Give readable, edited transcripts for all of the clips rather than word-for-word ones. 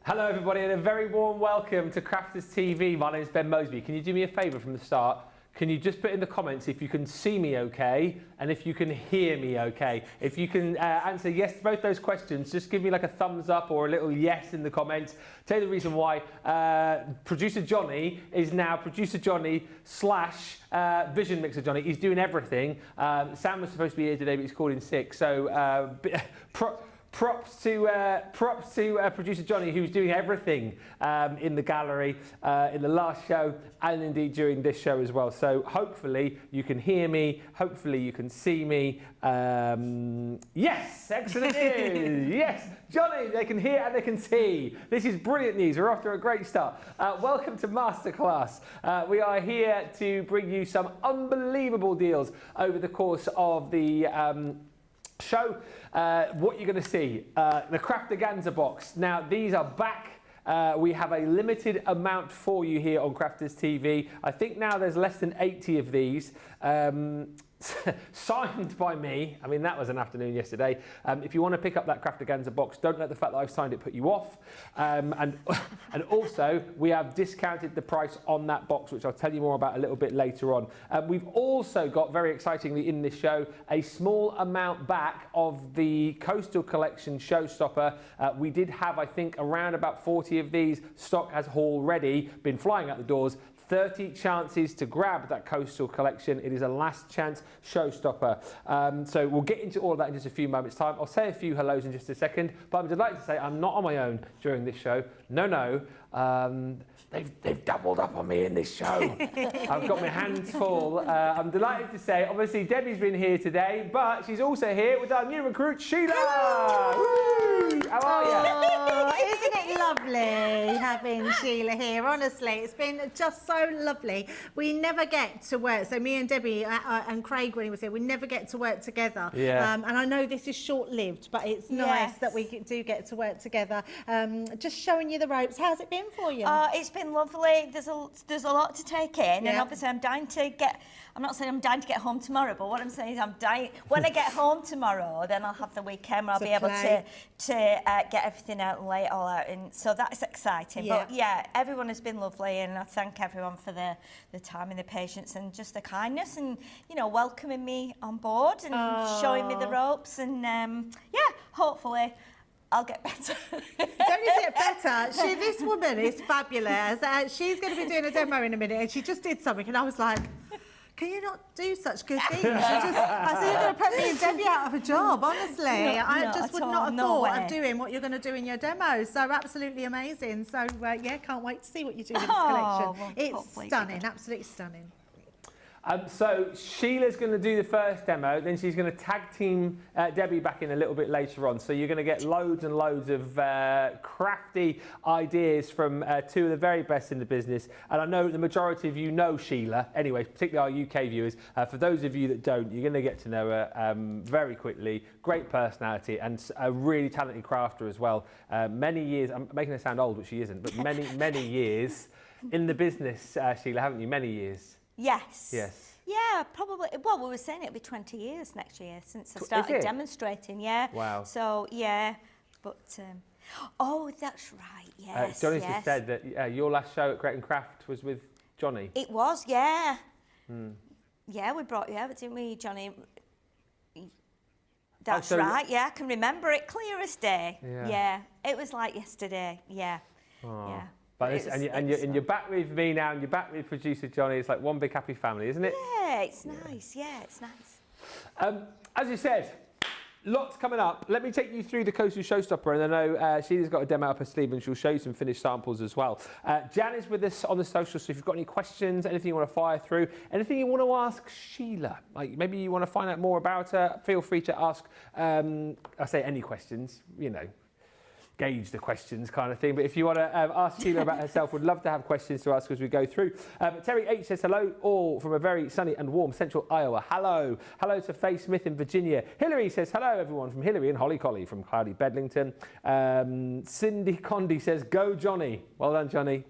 Hello everybody and a very warm welcome to Crafters TV. My name is Ben Moseby. Can you do me a favour from the start? Can you just put in the comments if you can see me okay and if you can hear me okay? If you can answer yes to both those questions, just give me like a thumbs up or a little yes in the comments. Tell you the reason why Producer Johnny is now Producer Johnny slash Vision Mixer Johnny. He's doing everything. Sam was supposed to be here today but he's called in sick. So props to Producer Johnny, who's doing everything in the gallery, in the last show, and indeed during this show as well. So hopefully you can hear me, hopefully you can see me. Yes, excellent news. Yes, Johnny, they can hear and they can see. This is brilliant news. We're off to a great start. Welcome to Masterclass. We are here to bring you some unbelievable deals over the course of the show. What you're going to see, the Craftaganza box. Now these are back. We have a limited amount for you here on Crafters TV. I think now there's less than 80 of these. Signed by me. I mean, that was an afternoon yesterday. If you want to pick up that Craftaganza box, don't let the fact that I've signed it put you off. And also, we have discounted the price on that box, which I'll tell you more about a little bit later on. We've also got, very excitingly in this show, a small amount back of the Coastal Collection Showstopper. We did have, I think, around about 40 of these. Stock has already been flying out the doors. 30 chances to grab that Coastal Collection. It is a last chance showstopper. So we'll get into all of that in just a few moments' time. I'll say a few hellos in just a second, but I'm delighted to say I'm not on my own during this show. No. They've doubled up on me in this show. I've got my hands full. I'm delighted to say, obviously, Debbie's been here today, but she's also here with our new recruit, Sheila. Woo! How are you? Isn't it lovely having Sheila here? Honestly, it's been just so lovely. We never get to work. So me and Debbie and Craig, when he was here, we never get to work together. Yeah. And I know this is short-lived, but it's nice that we do get to work together. Just showing you the ropes. How's it been for you? It's been lovely. There's a lot to take in, and obviously I'm dying to get. I'm not saying I'm dying to get home tomorrow, but what I'm saying is I'm dying. When I get home tomorrow, then I'll have the weekend where I'll be able to get everything out and lay it all out, and so that's exciting. But yeah, everyone has been lovely, and I thank everyone for the time and the patience and just the kindness, and welcoming me on board and showing me the ropes, and yeah, hopefully I'll get better. Don't you get better? This woman is fabulous. She's going to be doing a demo in a minute, and she just did something, and I was like, can you not do such good things? I said, you're going to put me and Debbie out of a job, honestly. I just would not have thought of doing what you're going to do in your demo. So absolutely amazing. So yeah, can't wait to see what you do with this collection. Well, it's stunning, absolutely stunning. So Sheila's going to do the first demo, then she's going to tag team Debbie back in a little bit later on. So you're going to get loads and loads of crafty ideas from two of the very best in the business. And I know the majority of you know Sheila, anyway, particularly our UK viewers. For those of you that don't, you're going to get to know her very quickly. Great personality and a really talented crafter as well. Many years, I'm making her sound old, but she isn't, but many years in the business, Sheila, haven't you? Many years. Yes. Yes. Yeah, probably. Well, we were saying it'll be 20 years next year since I started demonstrating. Yeah. Wow. So yeah, but oh, that's right. Yes. Johnny just said that your last show at Create and Craft was with Johnny. It was, yeah. Yeah, we brought you out, didn't we, Johnny? That's right. Yeah, I can remember it clear as day. Yeah. It was like yesterday. Yeah. Oh. Yeah. But you're back with me now, and you're back with Producer Johnny. It's like one big happy family, isn't it? Yeah, it's nice. Yeah, it's nice. As you said, lots coming up. Let me take you through the Coastal Showstopper, and I know Sheila's got a demo up her sleeve, and she'll show you some finished samples as well. Jan is with us on the social, so if you've got any questions, anything you want to fire through, anything you want to ask Sheila, like maybe you want to find out more about her, feel free to ask. I say any questions, gauge the questions kind of thing. But if you want to ask Sheila about herself, would love to have questions to ask as we go through. Terry H says hello, all from a very sunny and warm central Iowa. Hello. Hello to Faye Smith in Virginia. Hillary says hello, everyone, from Hillary and Holly Collie from cloudy Bedlington. Cindy Condi says, go Johnny. Well done, Johnny.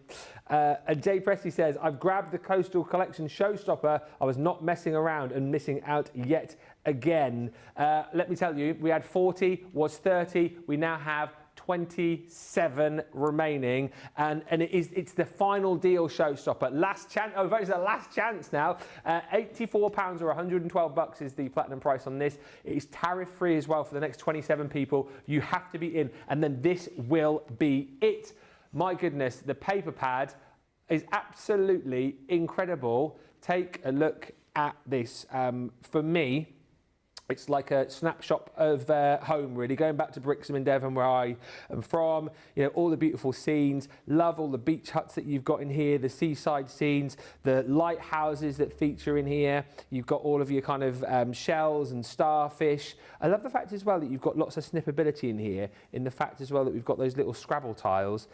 And Jay Presley says, I've grabbed the Coastal Collection Showstopper. I was not messing around and missing out yet again. Let me tell you, we had 40, was 30. We now have 27 remaining, and it's the final deal, Showstopper. Last chance. Oh, it's the last chance now. £84 or $112 is the platinum price on this. It is tariff free as well for the next 27 people. You have to be in, and then this will be it. My goodness, the paper pad is absolutely incredible. Take a look at this. For me, it's like a snapshot of home, really, going back to Brixham in Devon, where I am from. You know, all the beautiful scenes. Love all the beach huts that you've got in here, the seaside scenes, the lighthouses that feature in here. You've got all of your kind of shells and starfish. I love the fact as well that you've got lots of snippability in here, in the fact as well that we've got those little Scrabble tiles,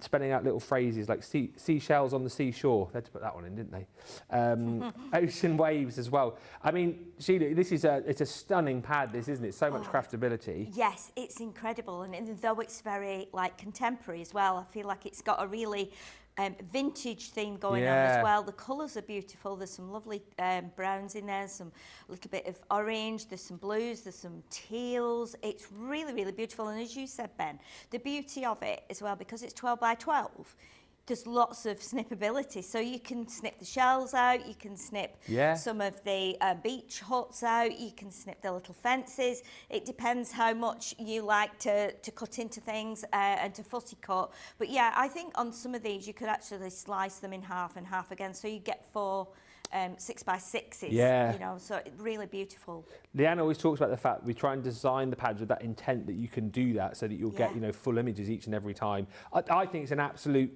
spelling out little phrases like seashells on the seashore. They had to put that one in, didn't they? Ocean waves as well. I mean, Sheila, this is it's a stunning pad, this, isn't it? So much craftability. Yes, it's incredible, and though it's very like contemporary as well, I feel like it's got a really vintage theme going on as well. The colours are beautiful. There's some lovely browns in there, some little bit of orange, there's some blues, there's some teals. It's really, really beautiful, and as you said, Ben, the beauty of it as well, because it's 12 by 12, there's lots of snippability, so you can snip the shells out, you can snip some of the beach huts out, you can snip the little fences. It depends how much you like to cut into things and to footy cut. But yeah, I think on some of these you could actually slice them in half and half again, so you get 4 6x6s, you know, so really beautiful. Leanne always talks about the fact we try and design the pads with that intent that you can do that, so that you'll get, you know, full images each and every time. I think it's an absolute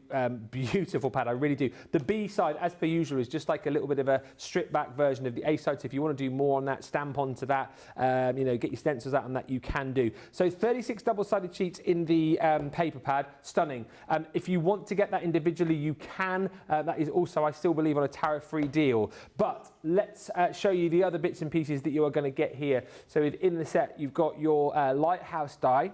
beautiful pad, I really do. The B side, as per usual, is just like a little bit of a stripped back version of the A side, so if you want to do more on that, stamp onto that, you know, get your stencils out on that, you can do. So 36 double-sided sheets in the paper pad, stunning. If you want to get that individually, you can. That is also, I still believe, on a tariff-free deal. But let's show you the other bits and pieces that you are going to get here. So in the set, you've got your lighthouse die.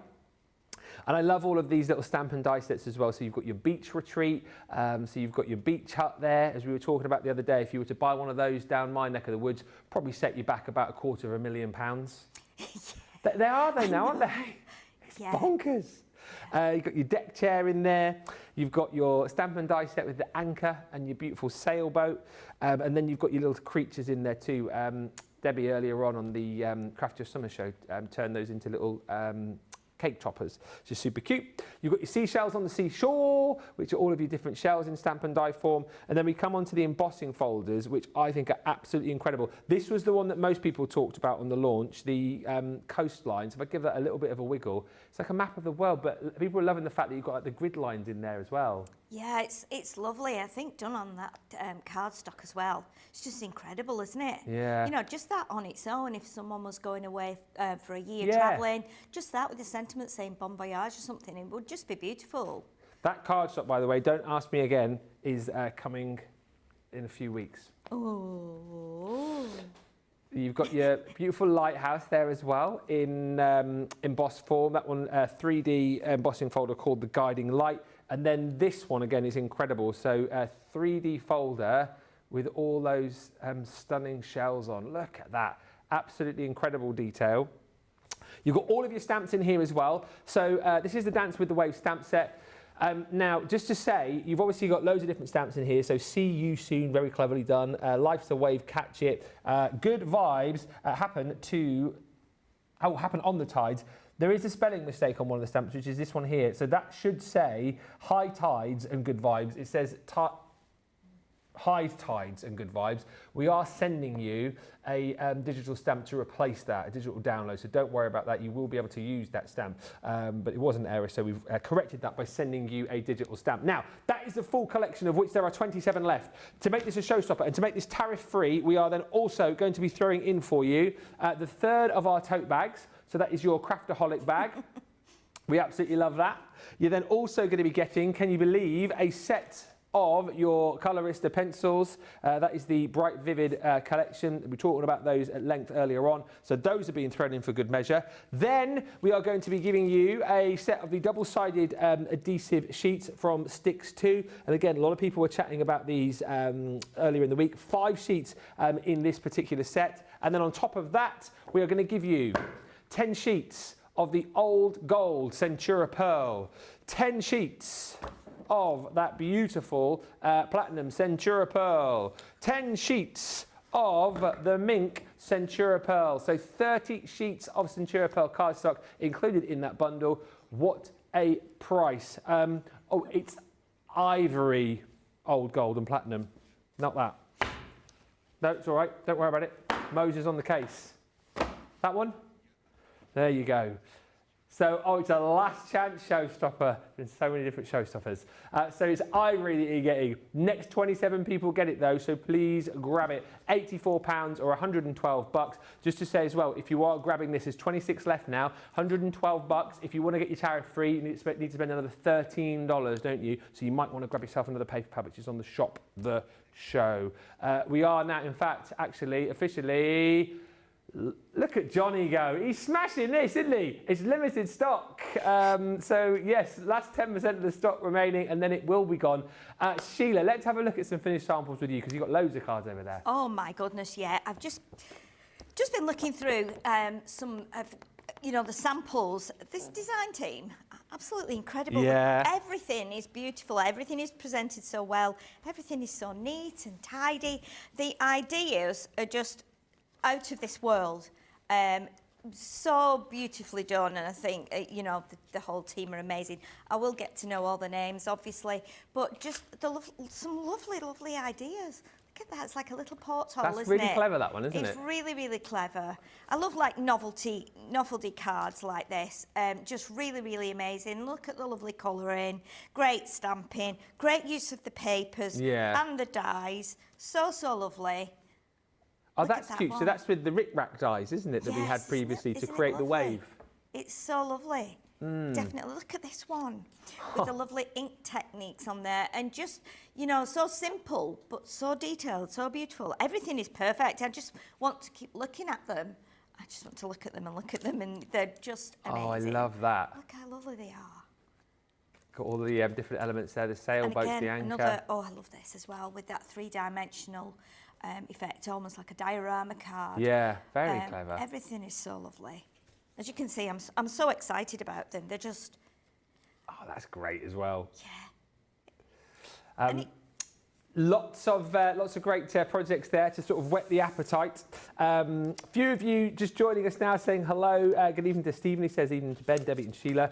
And I love all of these little stamp and die sets as well. So you've got your beach retreat. So you've got your beach hut there, as we were talking about the other day. If you were to buy one of those down my neck of the woods, probably set you back about £250,000. They are, they now, aren't they? It's bonkers. You've got your deck chair in there. You've got your stamp and die set with the anchor and your beautiful sailboat. And then you've got your little creatures in there too. Debbie earlier on the Craft Your Summer show turned those into little cake toppers, which is super cute. You've got your seashells on the seashore, which are all of your different shells in stamp and die form. And then we come on to the embossing folders, which I think are absolutely incredible. This was the one that most people talked about on the launch, the coastlines. If I give that a little bit of a wiggle, it's like a map of the world, but people are loving the fact that you've got like, the grid lines in there as well. Yeah, it's lovely. I think done on that cardstock as well. It's just incredible, isn't it? Yeah. You know, just that on its own, if someone was going away for a year travelling, just that with the sentiment saying bon voyage or something, it would just be beautiful. That cardstock, by the way, don't ask me again, is coming in a few weeks. Oh. You've got your beautiful lighthouse there as well in embossed form. That one, 3D embossing folder called the Guiding Light. And then this one, again, is incredible. So a 3D folder with all those stunning shells on. Look at that. Absolutely incredible detail. You've got all of your stamps in here as well. So this is the Dance with the Waves stamp set. Now, just to say, you've obviously got loads of different stamps in here. So see you soon, very cleverly done. Life's a wave, catch it. Good vibes happen on the tides. There is a spelling mistake on one of the stamps, which is this one here. So that should say high tides and good vibes. It says high tides and good vibes. We are sending you a digital stamp to replace that, a digital download. So don't worry about that. You will be able to use that stamp. But it was an error, so we've corrected that by sending you a digital stamp. Now, that is the full collection, of which there are 27 left. To make this a showstopper and to make this tariff-free, we are then also going to be throwing in for you the third of our tote bags. So that is your Craftaholic bag. We absolutely love that. You're then also going to be getting, can you believe, a set of your Colorista pencils. That is the Bright Vivid collection. We talked about those at length earlier on. So those are being thrown in for good measure. Then we are going to be giving you a set of the double-sided adhesive sheets from Sticks 2. And again, a lot of people were chatting about these earlier in the week. 5 sheets in this particular set. And then on top of that, we are going to give you 10 sheets of the old gold Centura Pearl, 10 sheets of that beautiful platinum Centura Pearl, 10 sheets of the mink Centura Pearl. So 30 sheets of Centura Pearl cardstock included in that bundle. What a price. Oh, it's ivory old gold and platinum, not that. No, it's all right, don't worry about it. Moses on the case. That one? There you go. So, oh, it's a last chance showstopper. There's so many different showstoppers. So it's ivory that you're getting. Next 27 people get it though, so please grab it. £84 or $112. Just to say as well, if you are grabbing this, there's 26 left now. $112. If you want to get your tariff free, you need to spend another $13, don't you? So you might want to grab yourself another paper pad, which is on the shop, the show. We are now, in fact, actually, officially. Look at Johnny go. He's smashing this, isn't he? It's limited stock. So, yes, last 10% of the stock remaining, and then it will be gone. Sheila, let's have a look at some finished samples with you, because you've got loads of cards over there. Oh, my goodness, yeah. I've just been looking through some of, the samples. This design team, absolutely incredible. Yeah. Everything is beautiful. Everything is presented so well. Everything is so neat and tidy. The ideas are just out of this world, so beautifully done, and I think the whole team are amazing. I will get to know all the names, obviously, but just some lovely ideas. Look at that, it's like a little porthole, isn't it? That's really clever, that one, isn't it? It's really clever. I love like novelty cards like this. Just really amazing. Look at the lovely colouring, great stamping, great use of the papers and the dies. So lovely. Oh, that's cute. So that's with the Rick-Rack dies, isn't it, that we had previously to create the wave? It's so lovely. Definitely. Look at this one with the lovely ink techniques on there, and just, so simple, but so detailed, so beautiful. Everything is perfect. I just want to keep looking at them. I just want to look at them, and they're just amazing. Oh, I love that. Look how lovely they are. Got all the different elements there, the sailboats, the anchor. I love this as well, with that three-dimensional effect, almost like a diorama card. Yeah, very clever. Everything is so lovely. As you can see, I'm so excited about them. They're just... Oh, that's great as well. Yeah. Lots of great projects there to sort of whet the appetite. Few of you just joining us now saying hello. Good evening to Stephen. He says evening to Ben, Debbie and Sheila.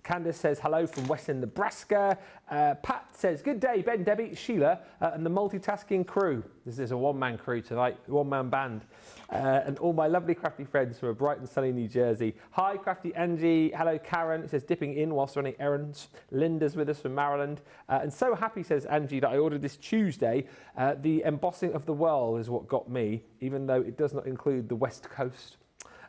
Candace says hello from Western Nebraska. Pat says good day, Ben, Debbie, Sheila and the multitasking crew. This is a one-man crew tonight, one-man band. And all my lovely crafty friends from a bright and sunny New Jersey. Hi, crafty Angie. Hello, Karen. It says dipping in whilst running errands. Linda's with us from Maryland. And so happy, says Angie, that I ordered this Tuesday. The embossing of the world is what got me, even though it does not include the West Coast.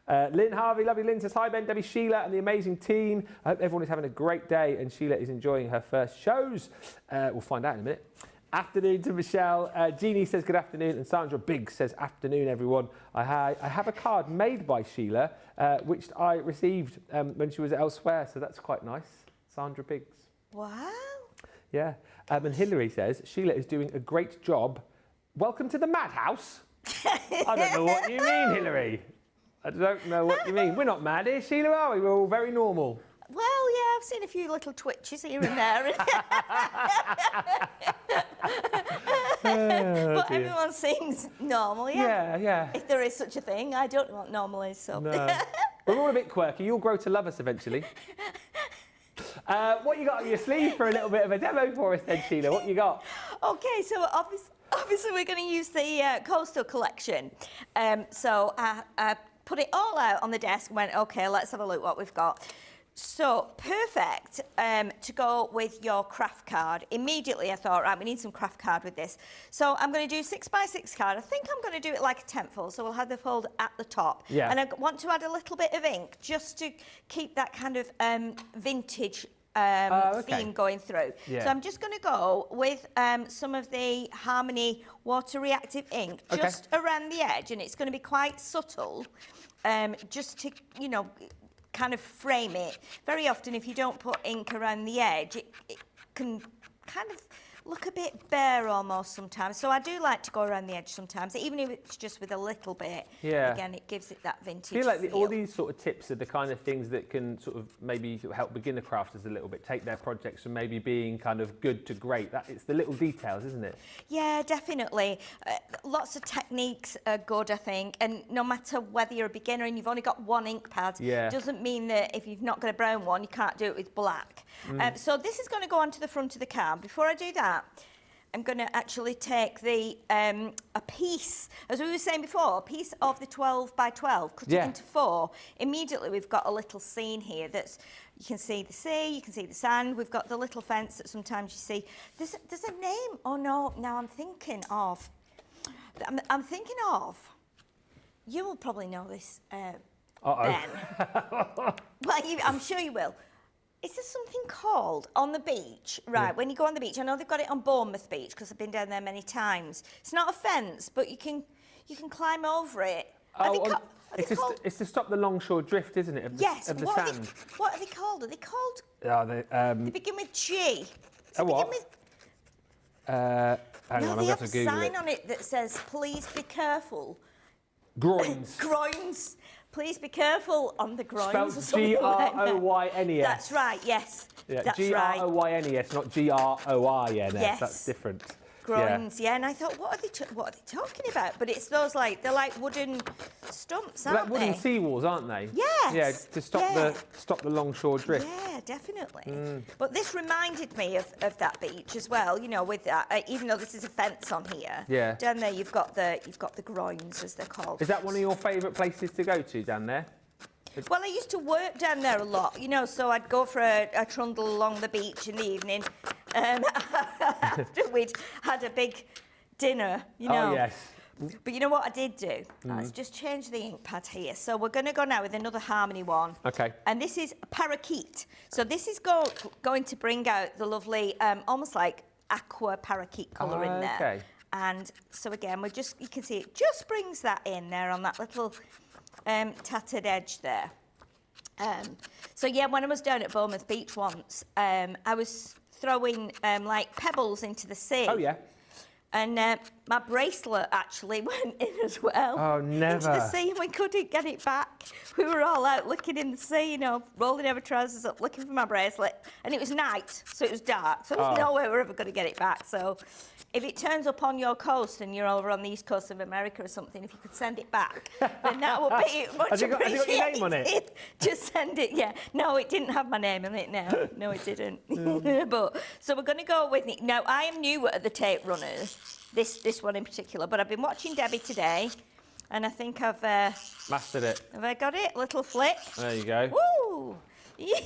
Lynn Harvey, lovely Lynn, says hi Ben, Debbie, Sheila and the amazing team. I hope everyone is having a great day and Sheila is enjoying her first shows. We'll find out in a minute. Afternoon to Michelle. Jeannie says good afternoon, and Sandra Biggs says afternoon everyone. I have a card made by Sheila which I received when she was elsewhere, so that's quite nice. Sandra Biggs. Wow. Yeah. And Hilary says Sheila is doing a great job. Welcome to the madhouse. I don't know what you mean, Hilary. I don't know what you mean. We're not mad here, Sheila, are we? We're all very normal. Well, yeah, I've seen a few little twitches here and there. But everyone seems normal, yeah. Yeah. If there is such a thing. I don't know what normal is, so... No. We're all a bit quirky. You'll grow to love us eventually. What you got on your sleeve for a little bit of a demo for us then, Sheila? What you got? OK, so obviously we're going to use the Coastal collection. So I put it all out on the desk and went, OK, let's have a look what we've got. So perfect to go with your craft card. Immediately I thought, right, we need some craft card with this. So I'm going to do 6x6 card. I think I'm going to do it like a tentfold, so we'll have the fold at the top. Yeah. And I want to add a little bit of ink just to keep that kind of vintage theme going through. Yeah. So I'm just going to go with some of the Harmony water reactive ink just around the edge, and it's going to be quite subtle, just to, kind of frame it. Very often if you don't put ink around the edge, it can kind of look a bit bare almost sometimes. So I do like to go around the edge sometimes, even if it's just with a little bit. Yeah. Again, it gives it that vintage I feel like feel. all these sort of tips are the kind of things that can sort of maybe sort of help beginner crafters a little bit, take their projects from maybe being kind of good to great. It's the little details, isn't it? Yeah, definitely. Lots of techniques are good, I think, and no matter whether you're a beginner and you've only got one ink pad, doesn't mean that if you've not got a brown one, you can't do it with black. So this is going to go onto the front of the card. Before I do that, I'm going to actually take the a piece, as we were saying before, a piece of the 12 by 12, cut it into 4. Immediately we've got a little scene here that's, you can see the sea, you can see the sand, we've got the little fence that sometimes you see. There's a name, oh no, now I'm thinking of, you will probably know this, Ben. Well, I'm sure you will. Is there something called on the beach? Right, when you go on the beach, I know they've got it on Bournemouth Beach because I've been down there many times. It's not a fence, but you can climb over it. It's to stop the longshore drift, isn't it? Of the sand. What are they called? Are they called? They begin with G. What? Hang on, they I'm have going to a Google sign it. on it that says, please be careful. Groins. Groins. Please be careful on the groins. Spelled G-R-O-Y-N-E-S. That's right, yes. Yeah, that's G-R-O-Y-N-E-S, not G-R-O-I-N-S. Yes. That's different. Groins, yeah. And I thought, what are they talking about? But it's those they're like wooden stumps, aren't they? Like wooden seawalls, aren't they? Yes. Yeah, to stop the longshore drift. Yeah, definitely. But this reminded me of that beach as well. You know, with that, even though this is a fence on here. Yeah. Down there, you've got the groins, as they're called. Is that one of your favourite places to go to down there? Well, I used to work down there a lot, you know, so I'd go for a trundle along the beach in the evening after we'd had a big dinner, you know. Oh, yes. But you know what I did do? Let's just change the ink pad here. So we're going to go now with another Harmony one. Okay. And this is parakeet. So this is going to bring out the lovely, almost like aqua parakeet colour in there. Okay. And so again, you can see it just brings that in there on that little tattered edge there. So yeah, when I was down at Bournemouth Beach once, I was throwing like pebbles into the sea. Oh yeah. And my bracelet actually went in as well. Oh, never. Into the sea, and we couldn't get it back. We were all out looking in the sea, you know, rolling our trousers up, looking for my bracelet. And it was night, so it was dark. So there's no way we're ever going to get it back. So if it turns up on your coast and you're over on the east coast of America or something, if you could send it back, then that would be much appreciated. Has it got your name on it? Just send it, yeah. No, it didn't have my name on it, no. No, it didn't. But so we're going to go with it. Now, I am new at the tape runners, this one in particular, but I've been watching Debbie today, and I think I've... mastered it. Have I got it? A little flick. There you go. Woo! Yeah,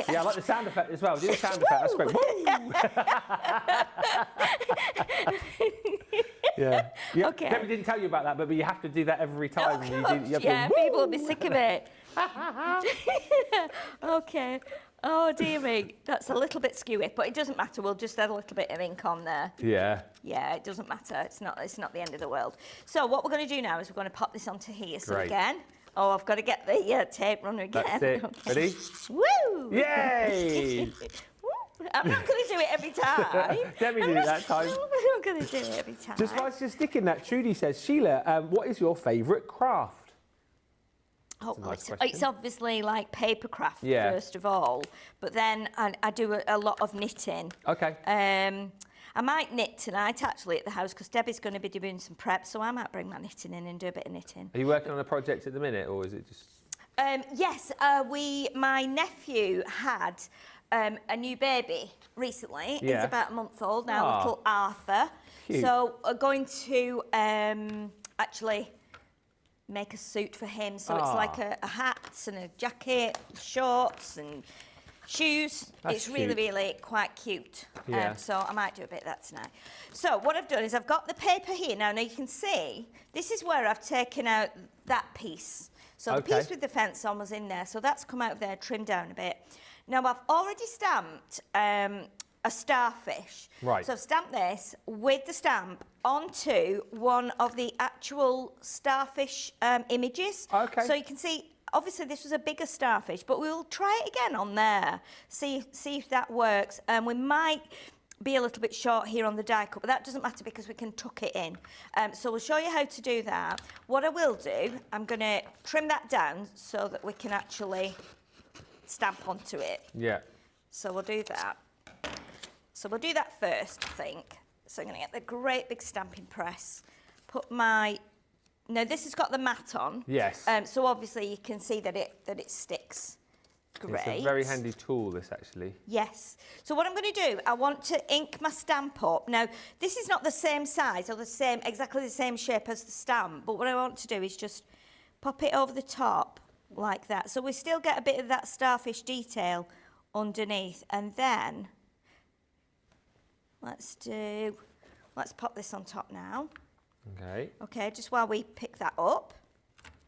I like the sound effect as well. Do the sound effect. That's great. Woo! Yeah. Okay. Debbie didn't tell you about that, but you have to do that every time. People will be sick of it. Okay. Oh, dear me. That's a little bit skewy, but it doesn't matter. We'll just add a little bit of ink on there. Yeah. Yeah, it doesn't matter. It's not the end of the world. So what we're going to do now is we're going to pop this onto here. So again... Oh, I've got to get the tape runner again. That's it. Okay. Ready? Woo! Yay! I'm not going to do it every time. Debbie did it that time. I'm not going to do it every time. Just whilst you're sticking that, Trudy says, Sheila, what is your favourite craft? Oh, well, it's obviously like paper craft, first of all. But then I do a lot of knitting. Okay. I might knit tonight, actually, at the house, because Debbie's going to be doing some prep, so I might bring my knitting in and do a bit of knitting. Are you working on a project at the minute, or is it just... Yes, my nephew had a new baby recently. Yeah. He's about a month old now, little Arthur. Cute. So we're going to actually make a suit for him. So it's like a hat and a jacket, shorts and shoes. It's really, really quite cute. Yeah. So I might do a bit of that tonight. So what I've done is I've got the paper here. Now you can see, this is where I've taken out that piece. So the piece with the fence on was in there. So that's come out of there, trimmed down a bit. Now I've already stamped a starfish. Right. So I've stamped this with the stamp onto one of the actual starfish images. Okay. So you can see, obviously this was a bigger starfish, but we'll try it again on there, see if that works. And we might be a little bit short here on the die cut, but that doesn't matter because we can tuck it in. So we'll show you how to do that. What I will do, I'm going to trim that down so that we can actually stamp onto it. Yeah. So we'll do that. So we'll do that first, I think. So I'm going to get the great big stamping press, put my... Now this has got the mat on. Yes. So obviously you can see that it sticks. Great. It's a very handy tool, this, actually. Yes. So what I'm going to do, I want to ink my stamp up. Now, this is not the same size or exactly the same shape as the stamp, but what I want to do is just pop it over the top like that. So we still get a bit of that starfish detail underneath. And then, let's pop this on top now. Okay. Okay, just while we pick that up.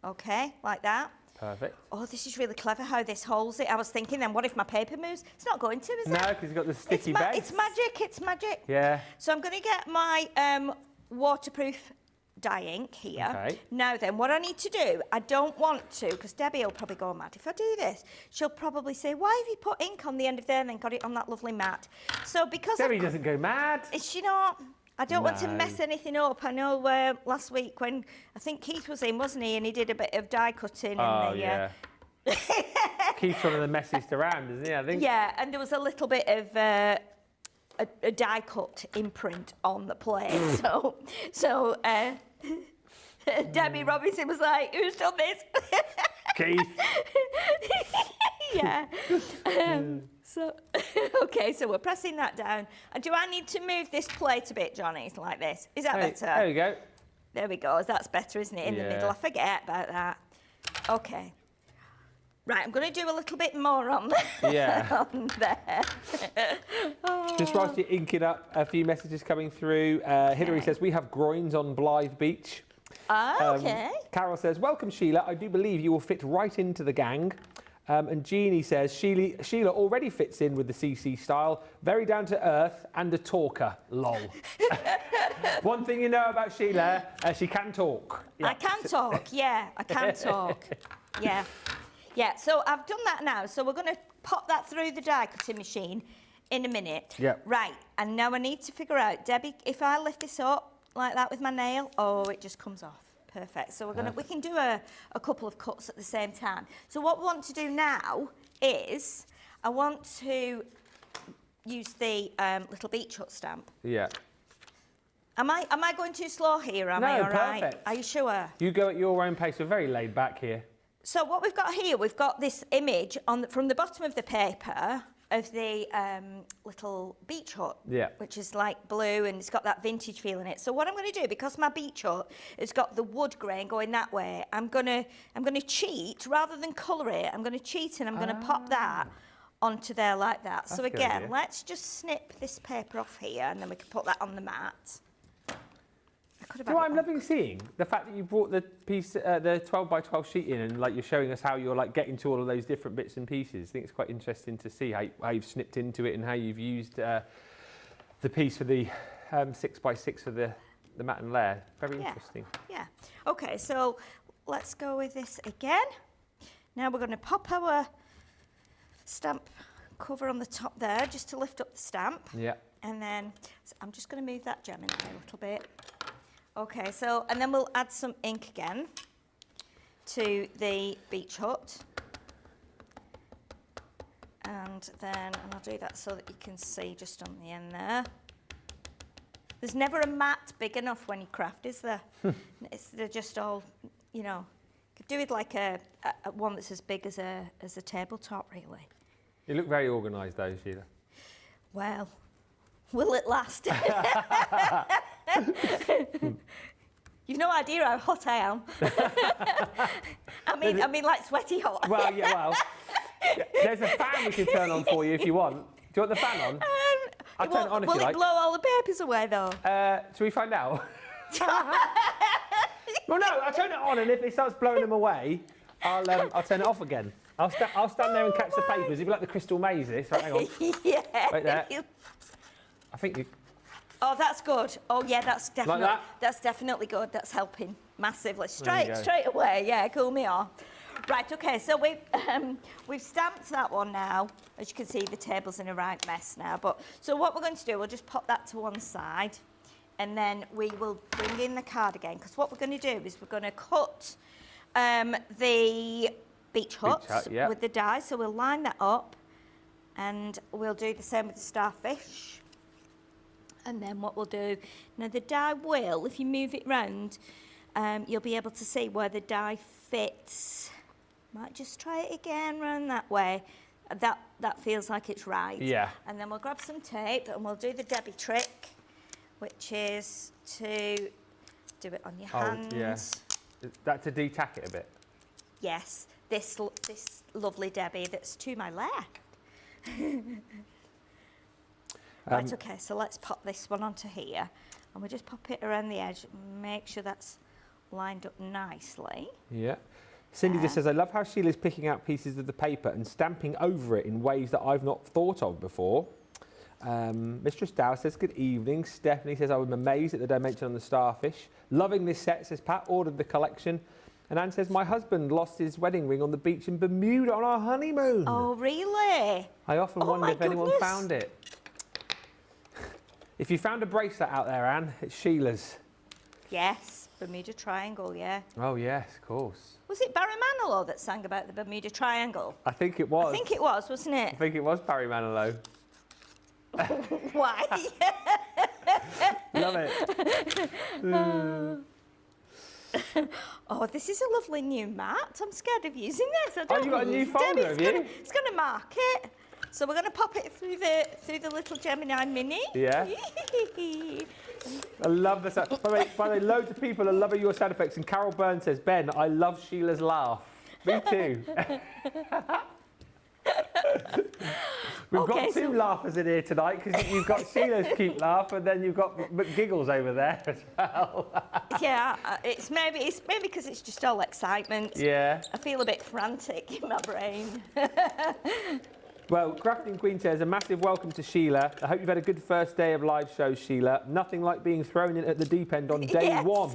Okay, like that. Perfect. Oh, this is really clever how this holds it. I was thinking then, what if my paper moves? It's not going to, is it? No, because you've got the sticky base. It's magic, it's magic. Yeah. So I'm going to get my waterproof dye ink here. Okay. Now then, what I need to do, I don't want to, because Debbie will probably go mad if I do this. She'll probably say, why have you put ink on the end of there and then got it on that lovely mat? So because Debbie doesn't go mad. Is she not? I don't want to No. mess anything up. I know last week when, I think Keith was in, wasn't he? And he did a bit of die cutting. Oh, and yeah. Keith's one of the messiest around, isn't he, I think? Yeah, and there was a little bit of a die cut imprint on the plate. So Debbie Robinson was like, who's done this? Keith. Yeah. Okay, so we're pressing that down. And do I need to move this plate a bit, Johnny, like this? Is that better? There we go. There we go. That's better, isn't it? In the middle. I forget about that. Okay. Right, I'm going to do a little bit more on, on there. Just whilst you're inking up, a few messages coming through. Hilary says, we have groins on Blythe Beach. Okay. Carol says, welcome, Sheila. I do believe you will fit right into the gang. And Jeannie says, Sheila already fits in with the CC style, very down to earth and a talker, lol. One thing you know about Sheila, she can talk. Yeah. I can talk, yeah, I can talk. Yeah. Yeah, so I've done that now. So we're going to pop that through the die cutting machine in a minute. Yeah. Right, and now I need to figure out, Debbie, if I lift this up like that with my nail, oh, it just comes off. Perfect. So we can do a couple of cuts at the same time. So what we want to do now is I want to use the little beach hut stamp. Yeah. Am I going too slow here? Am I all right? Perfect. Are you sure? You go at your own pace. We're very laid back here. So what we've got here, we've got this image from the bottom of the paper of the little beach hut, which is like blue and it's got that vintage feel in it. So what I'm going to do, because my beach hut has got the wood grain going that way, I'm going to cheat rather than colour it. I'm going to cheat and I'm going to pop that onto there like that. That's so a good again, idea. let's just snip this paper off here and then we can put that on the mat. Do you know what I'm loving seeing? The fact that you brought the piece, the 12 by 12 sheet in, and like you're showing us how you're like getting to all of those different bits and pieces. I think it's quite interesting to see how you've snipped into it and how you've used the piece for the 6 by 6 for the mat and layer. Very interesting. Yeah. Okay, so let's go with this again. Now we're going to pop our stamp cover on the top there just to lift up the stamp. Yeah. And then so I'm just going to move that gem in there a little bit. Okay, so, and then we'll add some ink again to the beach hut. And I'll do that so that you can see just on the end there. There's never a mat big enough when you craft, is there? They're just all, you know, could do it like a one that's as big as a tabletop, really. You look very organised though, Sheila. Well, will it last? You've no idea how hot I am. I mean, like sweaty hot. Well, yeah, there's a fan we can turn on for you if you want. Do you want the fan on? I'll turn it on if you like. Will it blow all the papers away though? Shall we find out? Well, no, I'll turn it on, and if it starts blowing them away, I'll turn it off again. I'll stand there and catch the papers. It'll be like the Crystal Maze, this. Right, hang on. Yeah. Right there. I think you... Oh, that's good. Oh, yeah, that's definitely Like that? That's definitely good. That's helping massively. Straight away. Yeah, cool me off. Right, okay, so we've stamped that one now. As you can see, the table's in a right mess now. But so what we're going to do, we'll just pop that to one side, and then we will bring in the card again. Because what we're going to do is we're going to cut the beach huts with the die. So we'll line that up, and we'll do the same with the starfish. And then what we'll do, now the die will, if you move it round, you'll be able to see where the die fits. Might just try it again round that way. That feels like it's right. Yeah. And then we'll grab some tape and we'll do the Debbie trick, which is to do it on your hands. Yeah. Is that to de-tack it a bit? Yes. This lovely Debbie that's to my left. Right, okay, so let's pop this one onto here. And we'll just pop it around the edge, make sure that's lined up nicely. Yeah. Cindy just says, I love how Sheila's picking out pieces of the paper and stamping over it in ways that I've not thought of before. Mistress Dow says, good evening. Stephanie says, I was amazed at the dimension on the starfish. Loving this set, says Pat, ordered the collection. And Anne says, my husband lost his wedding ring on the beach in Bermuda on our honeymoon. Oh, really? I often wonder if anyone found it. If you found a bracelet out there, Anne, it's Sheila's. Yes, Bermuda Triangle, yeah. Oh, yes, of course. Was it Barry Manilow that sang about the Bermuda Triangle? I think it was. I think it was, wasn't it? I think it was Barry Manilow. Why? Love it. Oh, this is a lovely new mat. I'm scared of using this. I don't you got a new folder, have you? It's going to mark it. So we're going to pop it through the little Gemini Mini. Yeah. I love the sound. By the way, loads of people are loving your sound effects. And Carol Byrne says, Ben, I love Sheila's laugh. Me too. We've got two laughers in here tonight because you've got Sheila's cute laugh and then you've got McGiggles over there as well. Yeah, it's maybe because it's just all excitement. Yeah. I feel a bit frantic in my brain. Well, Crafting Queen says, a massive welcome to Sheila. I hope you've had a good first day of live shows, Sheila. Nothing like being thrown in at the deep end on day one.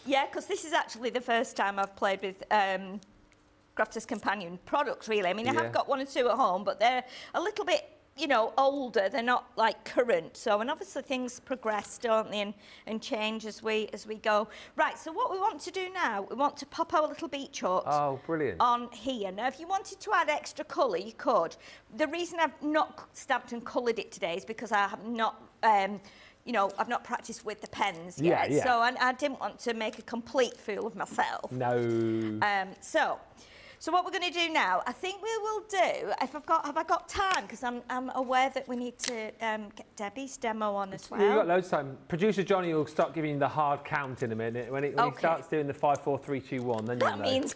Yeah, because this is actually the first time I've played with Crafter's Companion products, really. I mean, I have got one or two at home, but they're a little bit, you know, older. They're not like current. So, and obviously things progress, don't they, and change as we go. Right, so what we want to do now, we want to pop our little beach hut on here. Now, if you wanted to add extra colour, you could. The reason I've not stamped and coloured it today is because I have not... you know, I've not practised with the pens yet, so I didn't want to make a complete fool of myself. No. So what we're going to do now, I think we will do, have I got time? Because I'm aware that we need to get Debbie's demo on as well. We've got loads of time. Producer Johnny will start giving you the hard count in a minute. When he starts doing the 5, 4, 3, 2, 1, then you'll know. That means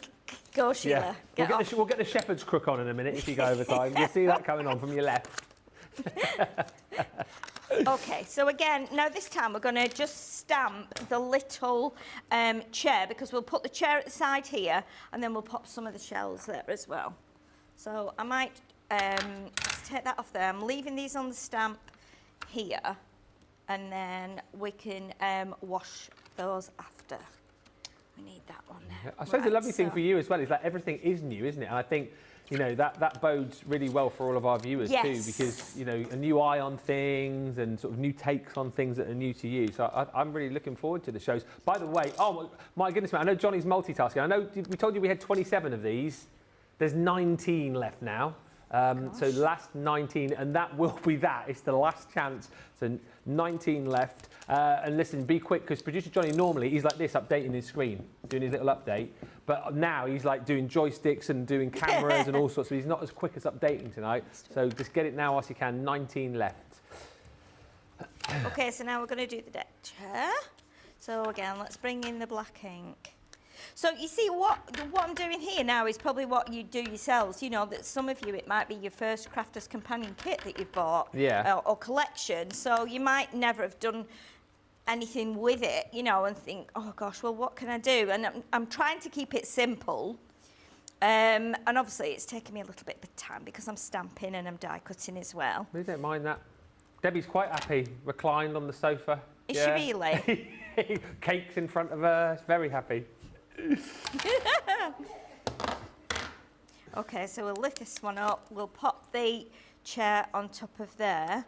go, Sheila. Yeah. We'll get the shepherd's crook on in a minute if you go over time. You'll see that coming on from your left. Okay, so again, now this time we're going to just stamp the little chair, because we'll put the chair at the side here and then we'll pop some of the shells there as well. So I might just take that off there. I'm leaving these on the stamp here, and then we can wash those after. We need that one there. I suppose the lovely thing for you as well is that everything is new, isn't it? And I think, you know, that bodes really well for all of our viewers too, because, you know, a new eye on things and sort of new takes on things that are new to you. So I'm really looking forward to the shows. By the way, oh my goodness, man, I know Johnny's multitasking. I know we told you we had 27 of these. There's 19 left now. So last 19, and that will be that. It's the last chance. So 19 left. And listen, be quick, because producer Johnny normally he's like this, updating his screen, doing his little update. But now he's like doing joysticks and doing cameras and all sorts. So he's not as quick as updating tonight. So just get it now whilst you can. 19 left. Okay, so now we're going to do the deck chair. So again, let's bring in the black ink. So you see what I'm doing here now is probably what you do yourselves. You know, that some of you, it might be your first Crafter's Companion kit that you've bought, or collection. So you might never have done anything with it, you know, and think, oh gosh, well, what can I do? And I'm trying to keep it simple. And obviously it's taken me a little bit of time because I'm stamping and I'm die cutting as well. We don't mind that. Debbie's quite happy, reclined on the sofa. Is she really? Cakes in front of her, she's very happy. Okay, so we'll lift this one up. We'll pop the chair on top of there.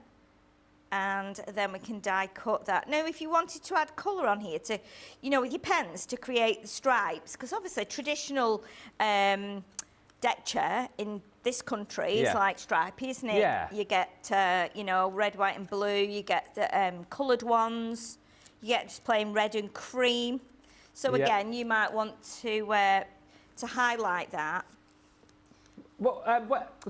And then we can die cut that. Now, if you wanted to add colour on here to, you know, with your pens to create the stripes, because obviously traditional deck chair in this country is like stripy, isn't it? Yeah. You get, you know, red, white and blue. You get the coloured ones. You get just plain red and cream. So again, you might want to highlight that. Well,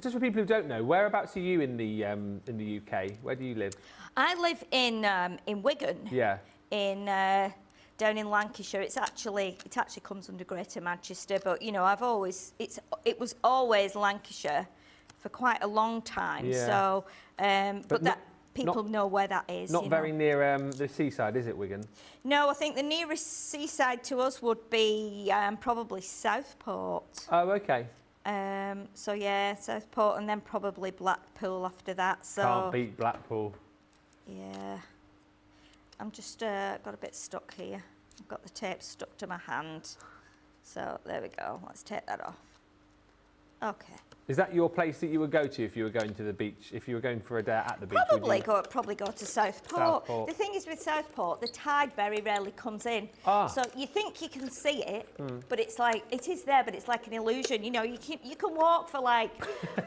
just for people who don't know, whereabouts are you in the UK? Where do you live? I live in Wigan. Yeah. Down in Lancashire. It actually comes under Greater Manchester, but you know, it was always Lancashire for quite a long time. Yeah. So, but that people know where that is. Not very near the seaside, is it, Wigan? No, I think the nearest seaside to us would be probably Southport. Oh, okay. So yeah, Southport, and then probably Blackpool after that. So Can't beat Blackpool. yeah, I'm just got a bit stuck here. I've got the tape stuck to my hand. So there we go. Let's take that off. Okay. Is that your place that you would go to if you were going to the beach? If you were going for a day at the beach? Probably go to Southport. The thing is with Southport, the tide very rarely comes in. So you think you can see it, but it's like, it is there, but it's like an illusion. You know, you can walk for like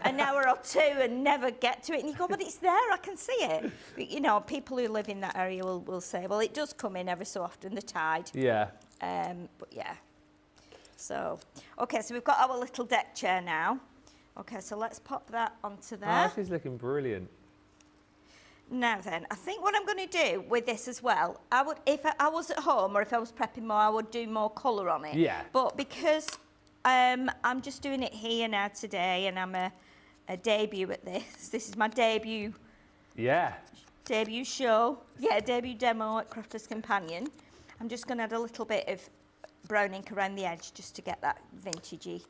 an hour or two and never get to it, and you go, but it's there, I can see it. But, you know, people who live in that area will say, well, it does come in every so often, the tide. Yeah. But yeah. So, okay, so we've got our little deck chair now. Okay, so let's pop that onto there. Oh, this is looking brilliant. Now then, I think what I'm going to do with this as well, if I was at home or if I was prepping more, I would do more colour on it. Yeah. But because I'm just doing it here now today, and I'm a debut at this. This is my debut. Yeah. Debut show. Yeah, debut demo at Crafter's Companion. I'm just going to add a little bit of brown ink around the edge just to get that vintagey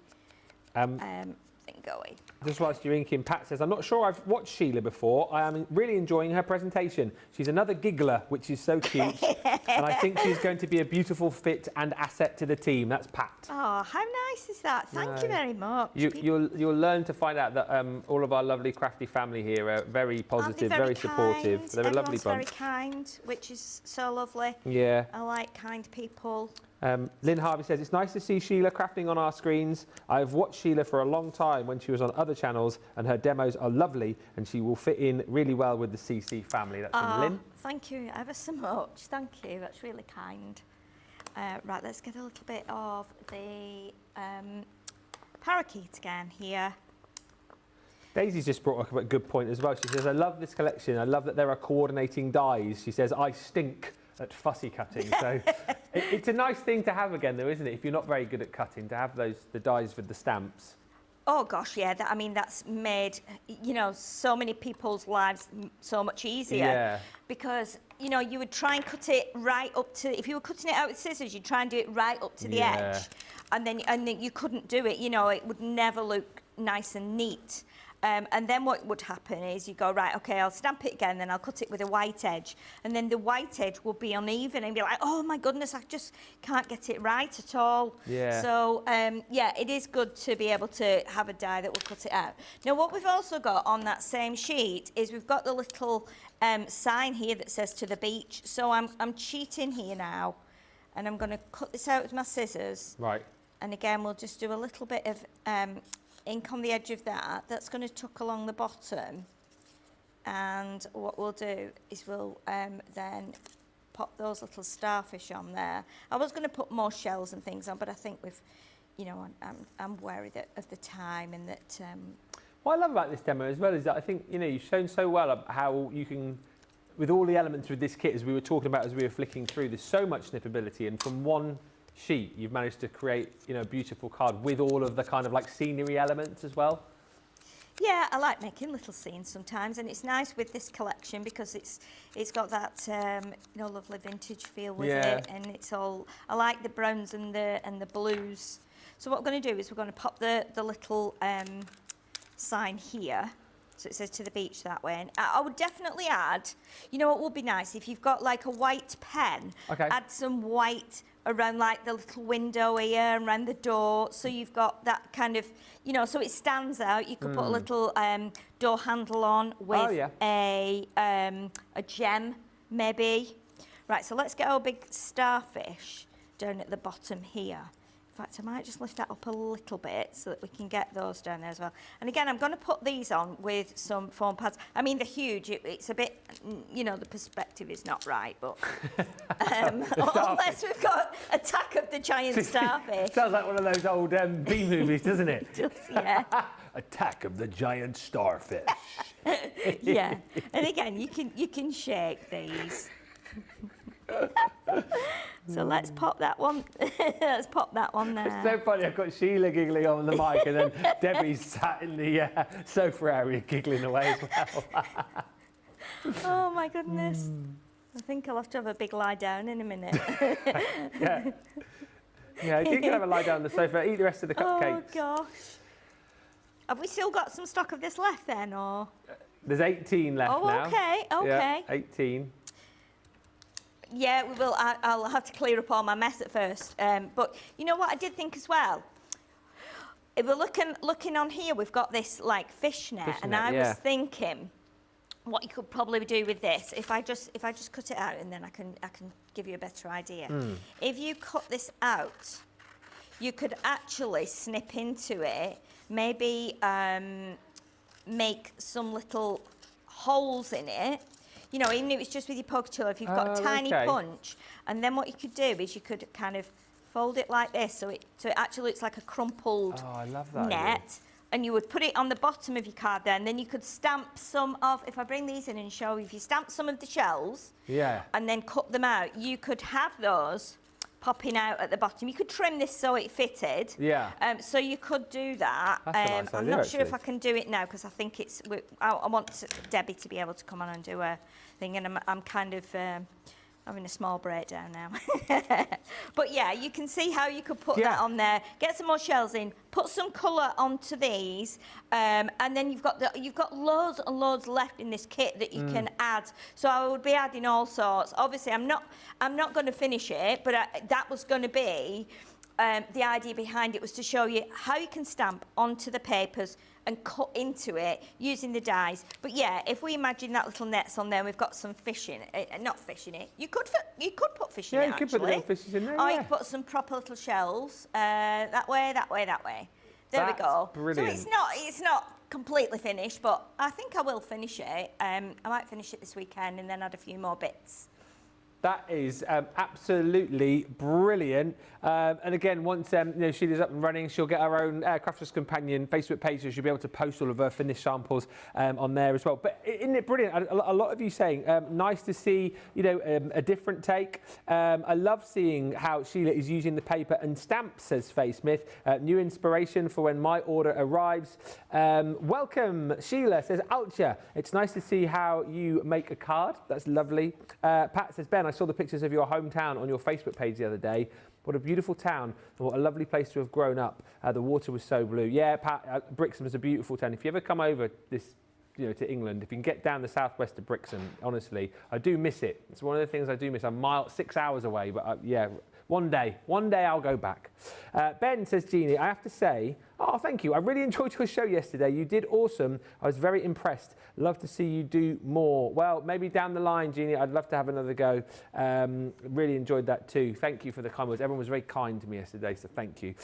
thing going. Just whilst you're inking, Pat says, I'm not sure I've watched Sheila before. I am really enjoying her presentation. She's another giggler, which is so cute. And I think she's going to be a beautiful fit and asset to the team. That's Pat. Oh, how nice is that? Thank you very much. You'll learn to find out that all of our lovely crafty family here are very positive, very supportive. They're a lovely bunch. Very kind, which is so lovely. Yeah. I like kind people. Lynn Harvey says, it's nice to see Sheila crafting on our screens. I've watched Sheila for a long time when she was on other channels, and her demos are lovely, and she will fit in really well with the CC family. That's from Lynn. Thank you ever so much. Thank you. That's really kind. Right, let's get a little bit of the parakeet again here. Daisy's just brought up a good point as well. She says, I love this collection. I love that there are coordinating dies. She says, I stink at fussy cutting. So it's a nice thing to have again, though, isn't it? If you're not very good at cutting, to have the dies with the stamps. Oh gosh, yeah. I mean, that's made, you know, so many people's lives so much easier. Yeah. Because, you know, you would try and cut it right up to, if you were cutting it out with scissors, you'd try and do it right up to the edge. And then you couldn't do it, you know, it would never look nice and neat. And then what would happen is you go, right, okay, I'll stamp it again, then I'll cut it with a white edge. And then the white edge will be uneven and be like, oh my goodness, I just can't get it right at all. Yeah. So, yeah, it is good to be able to have a die that will cut it out. Now, what we've also got on that same sheet is we've got the little sign here that says to the beach. So I'm cheating here now, and I'm going to cut this out with my scissors. Right. And again, we'll just do a little bit of ink on the edge of that. That's going to tuck along the bottom. And what we'll do is we'll then pop those little starfish on there. I was going to put more shells and things on, but I think we've, you know, I'm wary of the time and that... What I love about this demo as well is that I think, you know, you've shown so well how you can, with all the elements with this kit, as we were talking about as we were flicking through, there's so much snippability, and from one sheet you've managed to create, you know, a beautiful card with all of the kind of like scenery elements as well. Yeah, I like making little scenes sometimes, and it's nice with this collection because it's got that you know, lovely vintage feel with it, and it's all, I like the browns and the blues. So what we're going to do is we're going to pop the little sign here. So it says to the beach that way. And I would definitely add, you know what would be nice? If you've got like a white pen, add some white around like the little window here and around the door. So you've got that kind of, you know, so it stands out. You could put a little door handle on with a gem maybe. Right, so let's get our big starfish down at the bottom here. In fact, I might just lift that up a little bit so that we can get those down there as well. And again, I'm going to put these on with some foam pads. I mean, they're huge. It's a bit, you know, the perspective is not right, but unless we've got Attack of the Giant Starfish. Sounds like one of those old B movies, doesn't it? Yeah. Attack of the Giant Starfish. Yeah. And again, you can shake these. So let's pop that one. Let's pop that one there. It's so funny. I've got Sheila giggling on the mic, and then Debbie's sat in the sofa area giggling away as well. Oh my goodness! I think I'll have to have a big lie down in a minute. Yeah, you can have a lie down on the sofa. Eat the rest of the cupcakes. Oh gosh! Have we still got some stock of this left then, or? There's 18 left now. Oh, okay, okay. Yeah, 18. Yeah, we will. I'll have to clear up all my mess at first. But you know what I did think as well? If we're looking on here, we've got this like fishnet, and I was thinking what you could probably do with this. If I just cut it out, and then I can give you a better idea. If you cut this out, you could actually snip into it. Maybe make some little holes in it. You know, even if it's just with your poker tool, if you've got a tiny punch, and then what you could do is you could kind of fold it like this, so it actually looks like a crumpled net, and you would put it on the bottom of your card there, and then you could stamp some of, if I bring these in and show you, if you stamp some of the shells, and then cut them out, you could have those popping out at the bottom. You could trim this so it fitted. So you could do that. That's a nice I'm idea, not sure if I actually. can do it now because I think it's. I want Debbie to be able to come on and do a thing, and I'm kind of having a small breakdown now. But yeah, you can see how you could put that on there. Get some more shells in. Put some colour onto these, and then you've got loads and loads left in this kit that you can add. So I would be adding all sorts. Obviously, I'm not going to finish it, but that was going to be the idea behind it was to show you how you can stamp onto the papers and cut into it using the dies. But yeah, if we imagine that little net's on there, we've got some fish in it, not fish in it. You could put fish in it. Yeah, you could put the little fishes in there. Or you could put some proper little shells that way. There we go. Brilliant. So it's not completely finished, but I think I will finish it. I might finish it this weekend and then add a few more bits. That is absolutely brilliant. And again, once Sheila's up and running, she'll get her own Crafters Companion Facebook page, so she'll be able to post all of her finished samples on there as well. But isn't it brilliant? A lot of you saying, nice to see, a different take. I love seeing how Sheila is using the paper and stamps, says Faye Smith. New inspiration for when my order arrives. Welcome, Sheila, says Alcha. It's nice to see how you make a card. That's lovely. Pat says, Ben, I saw the pictures of your hometown on your Facebook page the other day. What a beautiful town, and what a lovely place to have grown up. The water was so blue. Yeah, Pat, Brixham is a beautiful town. If you ever come over to England, if you can get down the southwest of Brixham, honestly, I do miss it. It's one of the things I do miss. I'm 6 hours away, but one day I'll go back. Ben, says Jeannie, I have to say, oh, thank you. I really enjoyed your show yesterday. You did awesome. I was very impressed. Love to see you do more. Well, maybe down the line, Jeannie, I'd love to have another go. Really enjoyed that too. Thank you for the kind words. Everyone was very kind to me yesterday, so thank you.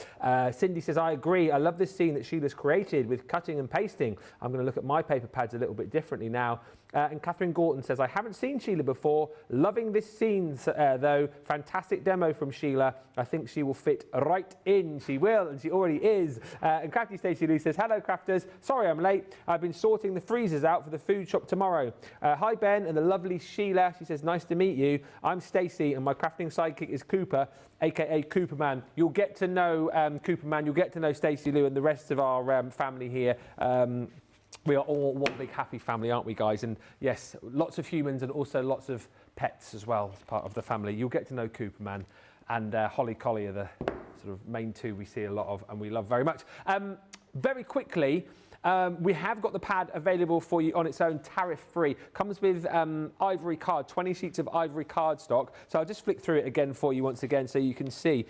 Cindy says, I agree. I love this scene that Sheila's created with cutting and pasting. I'm going to look at my paper pads a little bit differently now. And Catherine Gorton says, I haven't seen Sheila before. Loving this scene, though. Fantastic demo from Sheila. I think she will fit right in. She will, and she already is. And Crafty Stacey Lee says, hello, crafters. Sorry I'm late. I've been sorting the freezers out for the food shop tomorrow. Hi, Ben, and the lovely Sheila. She says, nice to meet you. I'm Stacey, and my crafting sidekick is Cooper, a.k.a. Cooperman. You'll get to know Cooperman. You'll get to know Stacey Lou and the rest of our family here. We are all one big happy family, aren't we, guys? And yes, lots of humans and also lots of pets as well as part of the family. You'll get to know Cooperman, and Holly Collie are the sort of main two we see a lot of and we love very much. Very quickly, we have got the pad available for you on its own, tariff-free. Comes with ivory card, 20 sheets of ivory cardstock. So I'll just flick through it again for you once again so you can see.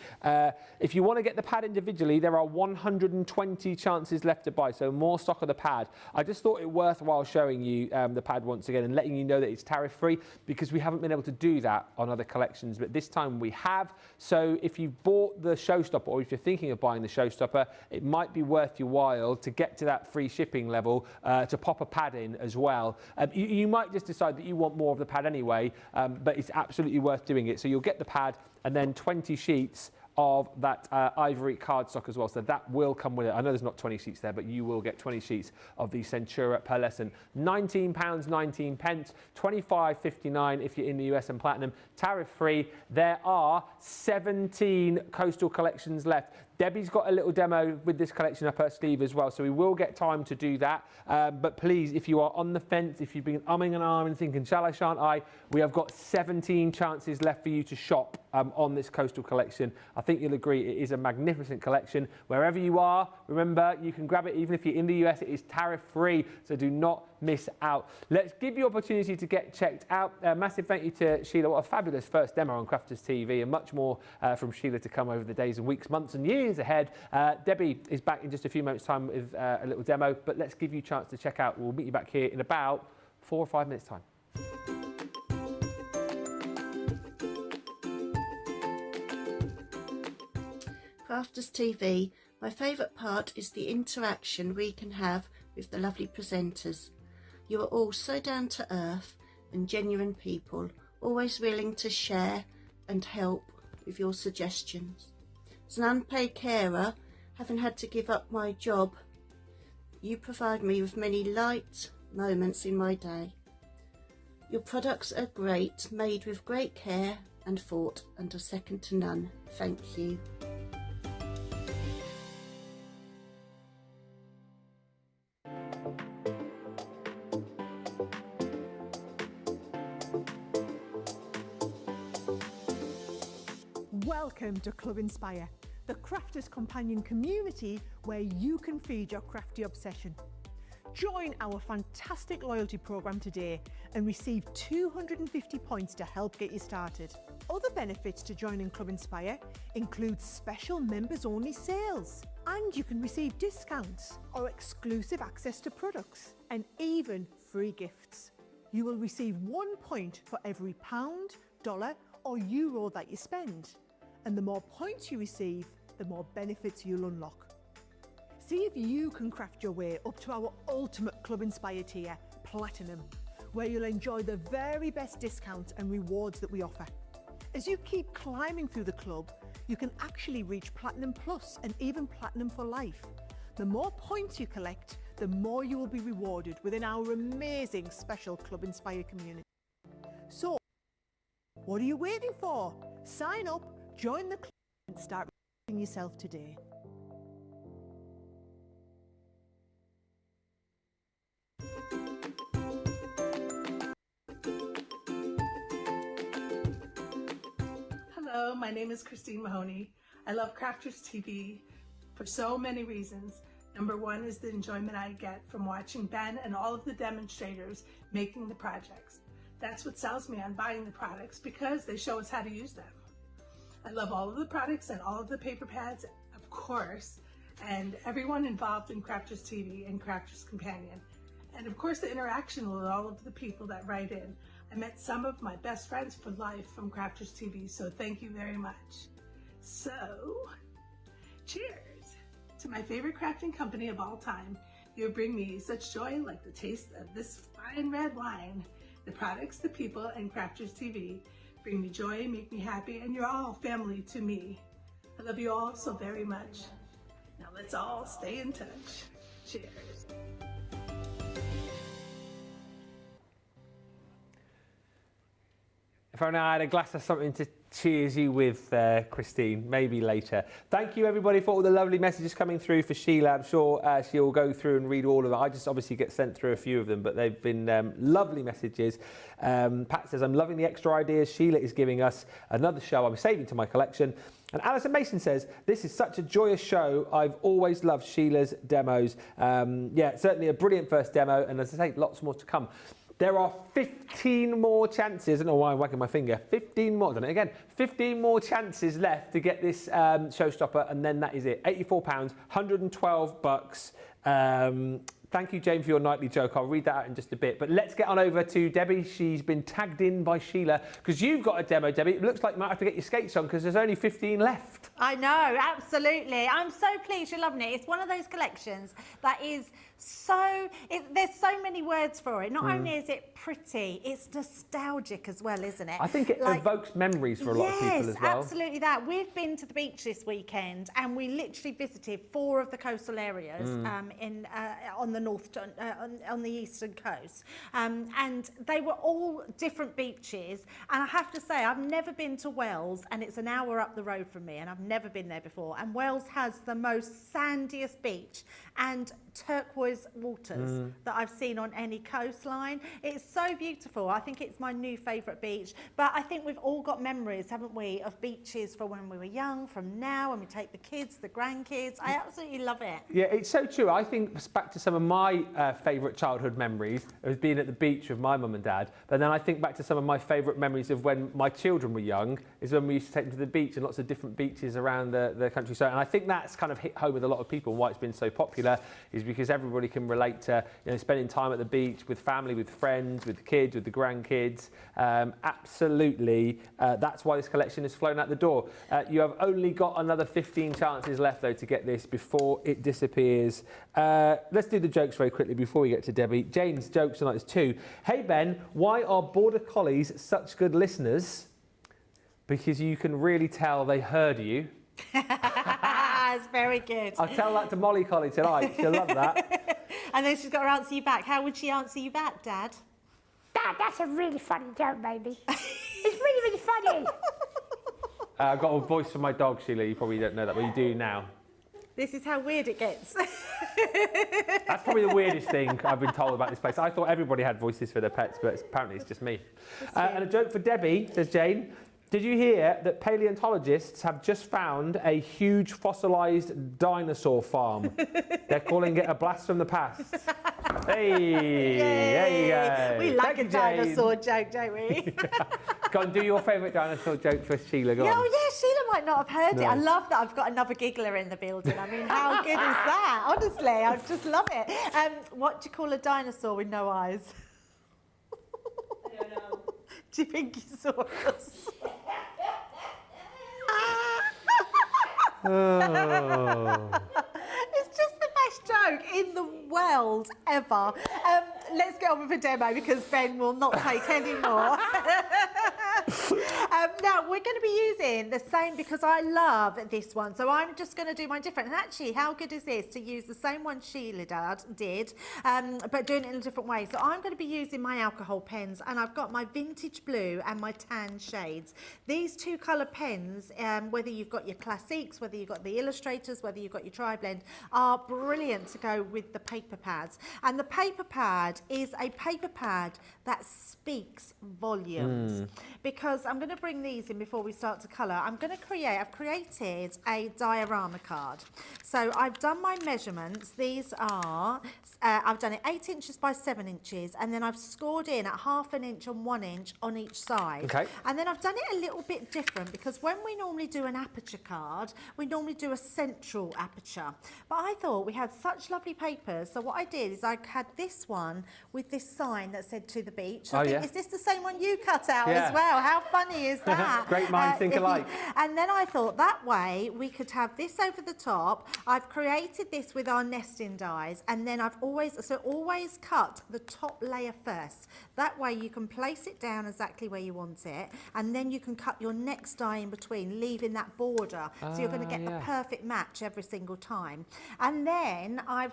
If you want to get the pad individually, there are 120 chances left to buy, so more stock of the pad. I just thought it worthwhile showing you the pad once again and letting you know that it's tariff-free, because we haven't been able to do that on other collections, but this time we have. So if you bought the Showstopper, or if you're thinking of buying the Showstopper, it might be worth your while to get to that free shipping level to pop a pad in as well. You might just decide that you want more of the pad anyway, but it's absolutely worth doing it. So you'll get the pad and then 20 sheets of that ivory cardstock as well. So that will come with it. I know there's not 20 sheets there, but you will get 20 sheets of the Centura per lesson. £19.19, £25.59 if you're in the US and Platinum, tariff-free. There are 17 coastal collections left. Debbie's got a little demo with this collection up her sleeve as well, so we will get time to do that. But please, if you are on the fence, if you've been umming and ahhing and thinking, shall I, shan't I, we have got 17 chances left for you to shop on this coastal collection. I think you'll agree it is a magnificent collection. Wherever you are, remember, you can grab it. Even if you're in the US, it is tariff-free, so do not miss out. Let's give you opportunity to get checked out. Massive thank you to Sheila. What a fabulous first demo on Crafters TV, and much more from Sheila to come over the days and weeks, months and years ahead. Debbie is back in just a few moments' time with a little demo, but let's give you a chance to check out. We'll meet you back here in about 4 or 5 minutes' time. Crafters TV, my favourite part is the interaction we can have with the lovely presenters. You are all so down to earth and genuine people, always willing to share and help with your suggestions. As an unpaid carer, having had to give up my job, you provide me with many light moments in my day. Your products are great, made with great care and thought, and are second to none. Thank you. Welcome to Club Inspire, the crafters' companion community where you can feed your crafty obsession. Join our fantastic loyalty program today and receive 250 points to help get you started. Other benefits to joining Club Inspire include special members-only sales, and you can receive discounts or exclusive access to products, and even free gifts. You will receive 1 point for every pound, dollar or euro that you spend. And the more points you receive, the more benefits you'll unlock. See if you can craft your way up to our ultimate Club Inspire tier, Platinum, where you'll enjoy the very best discounts and rewards that we offer. As you keep climbing through the club, you can actually reach Platinum Plus and even Platinum for life. The more points you collect, the more you will be rewarded within our amazing special Club Inspire community. So, what are you waiting for? Sign up, join the club and start rewarding yourself today. Hello, my name is Christine Mahoney. I love Crafters TV for so many reasons. Number one is the enjoyment I get from watching Ben and all of the demonstrators making the projects. That's what sells me on buying the products, because they show us how to use them. I love all of the products and all of the paper pads, of course, and everyone involved in Crafters TV and Crafters Companion. And of course the interaction with all of the people that write in. I met some of my best friends for life from Crafters TV, so thank you very much. So, cheers to my favorite crafting company of all time. You bring me such joy, like the taste of this fine red wine. The products, the people, and Crafters TV bring me joy, make me happy, and you're all family to me. I love you all so very much. Now let's all stay in touch. Cheers. If only I had a glass of something to cheers you with, Christine, maybe later. Thank you, everybody, for all the lovely messages coming through for Sheila. I'm sure she'll go through and read all of them. I just obviously get sent through a few of them, but they've been lovely messages. Pat says, I'm loving the extra ideas Sheila is giving us. Another show I'm saving to my collection. And Alison Mason says, this is such a joyous show. I've always loved Sheila's demos. Yeah, certainly a brilliant first demo. And as I say, lots more to come. There are 15 more chances. I don't know why I'm wagging my finger. 15 more. I've done it again. 15 more chances left to get this Showstopper. And then that is it. £84, $112. Thank you, Jane, for your nightly joke. I'll read that out in just a bit. But let's get on over to Debbie. She's been tagged in by Sheila because you've got a demo, Debbie. It looks like you might have to get your skates on because there's only 15 left. I know, absolutely. I'm so pleased you're loving it. It's one of those collections that is there's so many words for it. Not only is it pretty, it's nostalgic as well, isn't it? I think it evokes memories for a lot of people as well. Yes, absolutely that. We've been to the beach this weekend and we literally visited 4 of the coastal areas on the on the eastern coast, and they were all different beaches. And I have to say, I've never been to Wales, and it's an hour up the road from me, and I've never been there before. And Wales has the most sandiest beach and turquoise waters that I've seen on any coastline. It's so beautiful. I think it's my new favourite beach. But I think we've all got memories, haven't we, of beaches from when we were young, from now, when we take the kids, the grandkids. I absolutely love it. Yeah, it's so true. I think back to some of my favourite childhood memories of being at the beach with my mum and dad. But then I think back to some of my favourite memories of when my children were young, is when we used to take them to the beach and lots of different beaches around the countryside. And I think that's kind of hit home with a lot of people. Why it's been so popular is because everybody can relate to, you know, spending time at the beach with family, with friends, with the kids, with the grandkids. Absolutely, that's why this collection has flown out the door. You have only got another 15 chances left, though, to get this before it disappears. Let's do the jokes very quickly before we get to Debbie. Jane's jokes tonight is 2. Hey, Ben, why are Border Collies such good listeners? Because you can really tell they heard you. It's very good. I'll tell that to Molly Collie tonight. She'll love that. And then she's got to answer you back. How would she answer you back, Dad? Dad, that's a really funny joke, baby. It's really, really funny. I've got a voice for my dog, Sheila. You probably don't know that, but you do now. This is how weird it gets. That's probably the weirdest thing I've been told about this place. I thought everybody had voices for their pets, but apparently it's just me. And a joke for Debbie, says Jane. Did you hear that paleontologists have just found a huge fossilised dinosaur farm? They're calling it a blast from the past. Hey, there you go. We like Thank a you, Jane. dinosaur joke, don't we? Go on, do your favourite dinosaur joke for Sheila. Go Yeah, on. oh yeah, Sheila might not have heard it. No. I love that I've got another giggler in the building. I mean, how good is that? Honestly, I just love it. What do you call a dinosaur with no eyes? I don't know. Gipingosaurus. Oh. It's just the best joke in the world ever. Let's get on with the demo because Ben will not take any more. Now, we're going to be using the same because I love this one. So I'm just going to do mine different. And actually, how good is this to use the same one Sheila did, but doing it in a different way? So I'm going to be using my alcohol pens, and I've got my vintage blue and my tan shades. These 2 colour pens, whether you've got your classiques, whether you've got the illustrators, whether you've got your tri-blend, are brilliant to go with the paper pads. And the paper pad is a paper pad that speaks volumes. Because I'm going to bring these in before we start to colour. I've created a diorama card. So I've done my measurements. These are, I've done it 8 inches by 7 inches, and then I've scored in at 1/2 inch and 1 inch on each side. Okay. And then I've done it a little bit different because when we normally do an aperture card, we normally do a central aperture. But I thought we had such lovely papers, so what I did is I had this one with this sign that said "To the beach." I think, is this the same one you cut out as well? How funny is that? Great minds think alike. And then I thought that way we could have this over the top. I've created this with our nesting dies, and then I've always cut the top layer first. That way you can place it down exactly where you want it, and then you can cut your next die in between, leaving that border. So you're going to get the perfect match every single time. And then I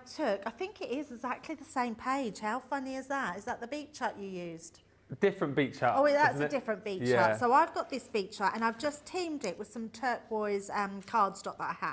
think it is exactly the same page. How funny is that? Is that the beach chart you used? different beach hut. Oh, that's isn't a it? different beach Yeah. hut. So I've got this beach hut and I've just teamed it with some turquoise cardstock that I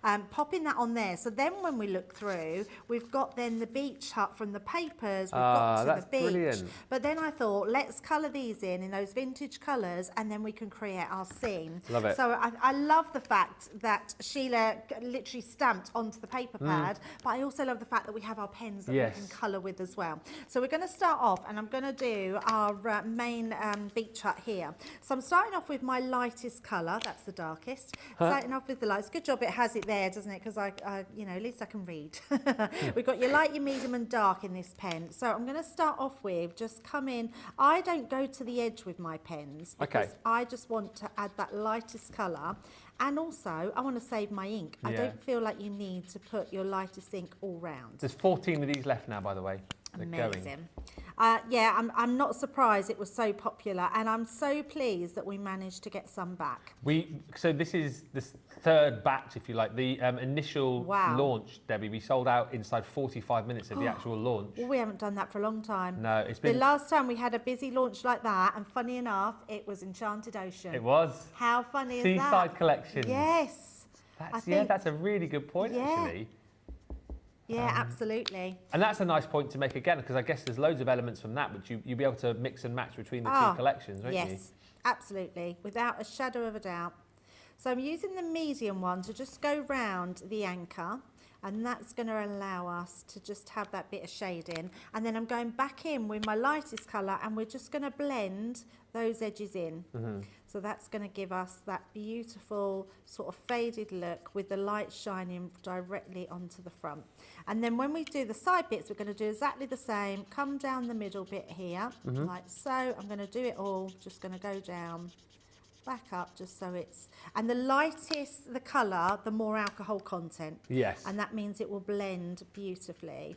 had. Popping that on there. So then when we look through, we've got then the beach hut from the papers. We've got to that's the beach. brilliant. But then I thought, let's colour these in those vintage colours and then we can create our scene. Love it. So I love the fact that Sheila literally stamped onto the paper pad, but I also love the fact that we have our pens that we can colour with as well. So we're going to start off and I'm going to do our main beach hut here. So I'm starting off with my lightest colour, that's the darkest. Starting off with the lights. Good job it has it there, doesn't it? Because I you know, at least I can read. We've got your light, your medium and dark in this pen. So I'm going to start off with just come in. I don't go to the edge with my pens because I just want to add that lightest colour. And also, I want to save my ink. I don't feel like you need to put your lightest ink all round. There's 14 of these left now, by the way. They're Amazing. going. Yeah, I'm not surprised it was so popular, and I'm so pleased that we managed to get some back. So this is the third batch, if you like. The initial launch, Debbie, we sold out inside 45 minutes of the actual launch. Well, we haven't done that for a long time. No, it's been... The last time we had a busy launch like that, and funny enough, it was Enchanted Ocean. It was. How funny is that? Seaside Collection. Yes. That's a really good point, actually. Yeah, absolutely. And that's a nice point to make again, because I guess there's loads of elements from that, but you'll be able to mix and match between the two collections, won't you? Yes, absolutely, without a shadow of a doubt. So I'm using the medium one to just go round the anchor, and that's going to allow us to just have that bit of shading. And then I'm going back in with my lightest colour, and we're just going to blend those edges in. So that's going to give us that beautiful sort of faded look with the light shining directly onto the front. And then when we do the side bits, we're going to do exactly the same. Come down the middle bit here, like so. I'm going to do it all, just going to go down, back up, just so it's... And the lightest the colour, the more alcohol content. Yes. And that means it will blend beautifully.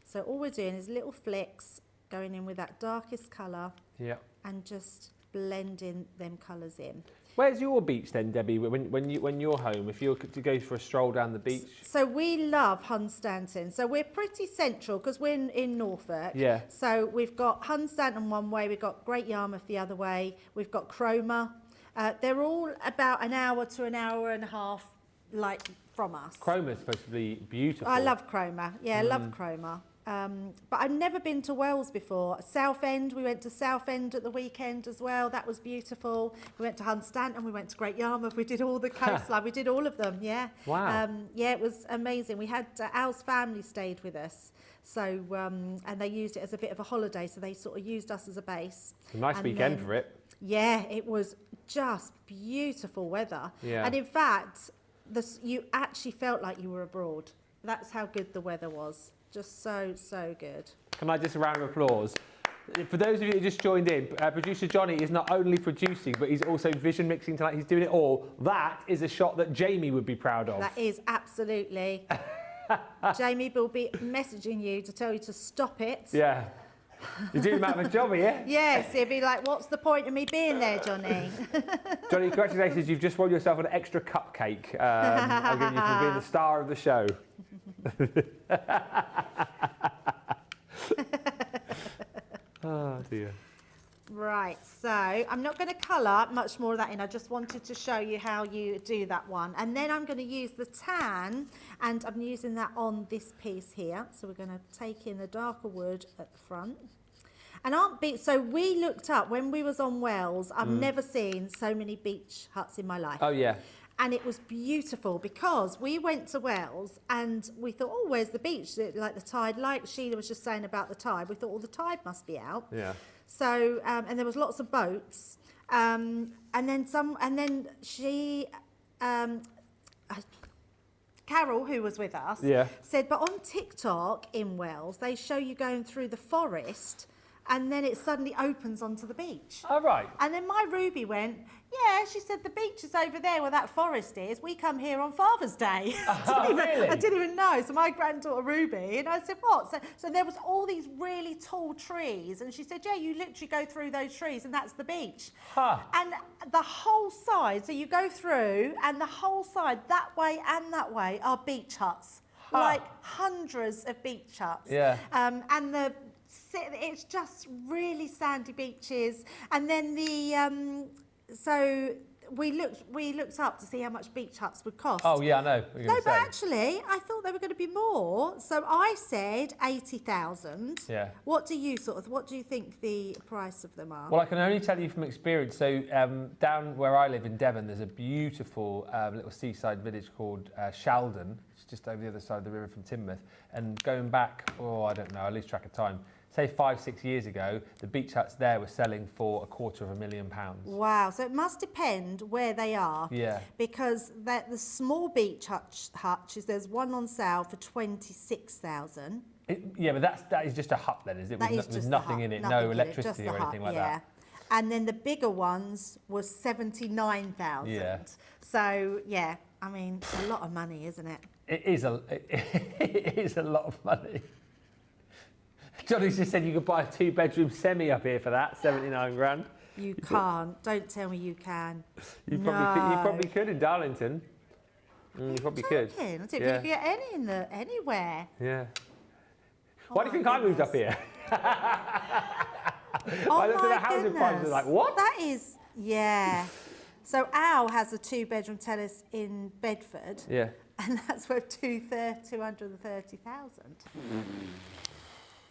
So all we're doing is little flicks, going in with that darkest colour. Yeah. And just blending them colours in. Where's your beach then, Debbie, when you're home, if you're to go for a stroll down the beach? So we love Hunstanton. So we're pretty central because we're in Norfolk. Yeah. So we've got Hunstanton one way, we've got Great Yarmouth the other way, we've got Cromer. They're all about an hour to an hour and a half, like, from us. Cromer's supposed to be beautiful. I love Cromer. Yeah, I love Cromer. But I've never been to Wales before. Southend, we went to Southend at the weekend as well. That was beautiful. We went to Hunstanton, we went to Great Yarmouth. We did all the coastline. We did all of them, yeah. Wow. Yeah, it was amazing. We had Al's family stayed with us. So, and they used it as a bit of a holiday. So they sort of used us as a base. A nice weekend for it. Yeah, it was just beautiful weather. Yeah. And in fact, you actually felt like you were abroad. That's how good the weather was. Just so, so good. Can I just a round of applause? For those of you who just joined in, producer Johnny is not only producing, but he's also vision mixing tonight. He's doing it all. That is a shot that Jamie would be proud of. That is absolutely. Jamie will be messaging you to tell you to stop it. Yeah. You're doing that with Johnny, yeah? Yes, he'll be like, what's the point of me being there, Johnny? Johnny, congratulations. You've just won yourself an extra cupcake. I'll give you for being the star of the show. Oh, dear. Right, so I'm not going to colour much more of that in. I just wanted to show you how you do that one. And then I'm going to use the tan, and I'm using that on this piece here. So we're going to take in the darker wood at the front. And so we looked up, when we was on Wales, I've never seen so many beach huts in my life. Oh, yeah. And it was beautiful because we went to Wales and we thought, oh, where's the beach? Like the tide, like Sheila was just saying about the tide. We thought, well, the tide must be out. Yeah. So, and there was lots of boats. And then she, Carol, who was with us, said, but on TikTok in Wales, they show you going through the forest and then it suddenly opens onto the beach. Oh, right. And then my Ruby went, yeah, she said, the beach is over there where that forest is. We come here on Father's Day. Really? I didn't even know. So my granddaughter Ruby, and I said, what? So there was all these really tall trees. And she said, yeah, you literally go through those trees and that's the beach. Huh. And the whole side, so you go through and the whole side, that way and that way, are beach huts. Like hundreds of beach huts. Yeah. And it's just really sandy beaches. And then the so we looked up to see how much beach huts would cost. Oh yeah, I know. What you're No, gonna but say. actually, I thought they were going to be more. So I said 80,000. Yeah. What do you think the price of them are? Well, I can only tell you from experience. So down where I live in Devon, there's a beautiful little seaside village called Shaldon. It's just over the other side of the river from Teignmouth. And going back, I don't know, I lose track of time. Say 5-6 years ago, the beach huts there were selling for £250,000. Wow, so it must depend where they are. Yeah. Because the small beach hutches, there's one on sale for 26,000. Yeah, but that is just a hut then, is it? That is With just nothing a hut, in it, nothing no in it, electricity just the or anything hut, like that. And then the bigger ones was 79,000. Yeah. So yeah, I mean, it's a lot of money, isn't it? It is a lot of money. Johnny's just said you could buy a 2-bedroom semi up here for that, 79 grand. You can't. Don't tell me you can. You probably could in Darlington. You probably could. I don't think Yeah. you could get any anywhere. Yeah. Oh Why do you my think I moved up goodness. here? Oh I looked at my the housing prices goodness. like, what? That is, yeah. So Al has a 2-bedroom terrace in Bedford, Yeah. and that's worth 230,000.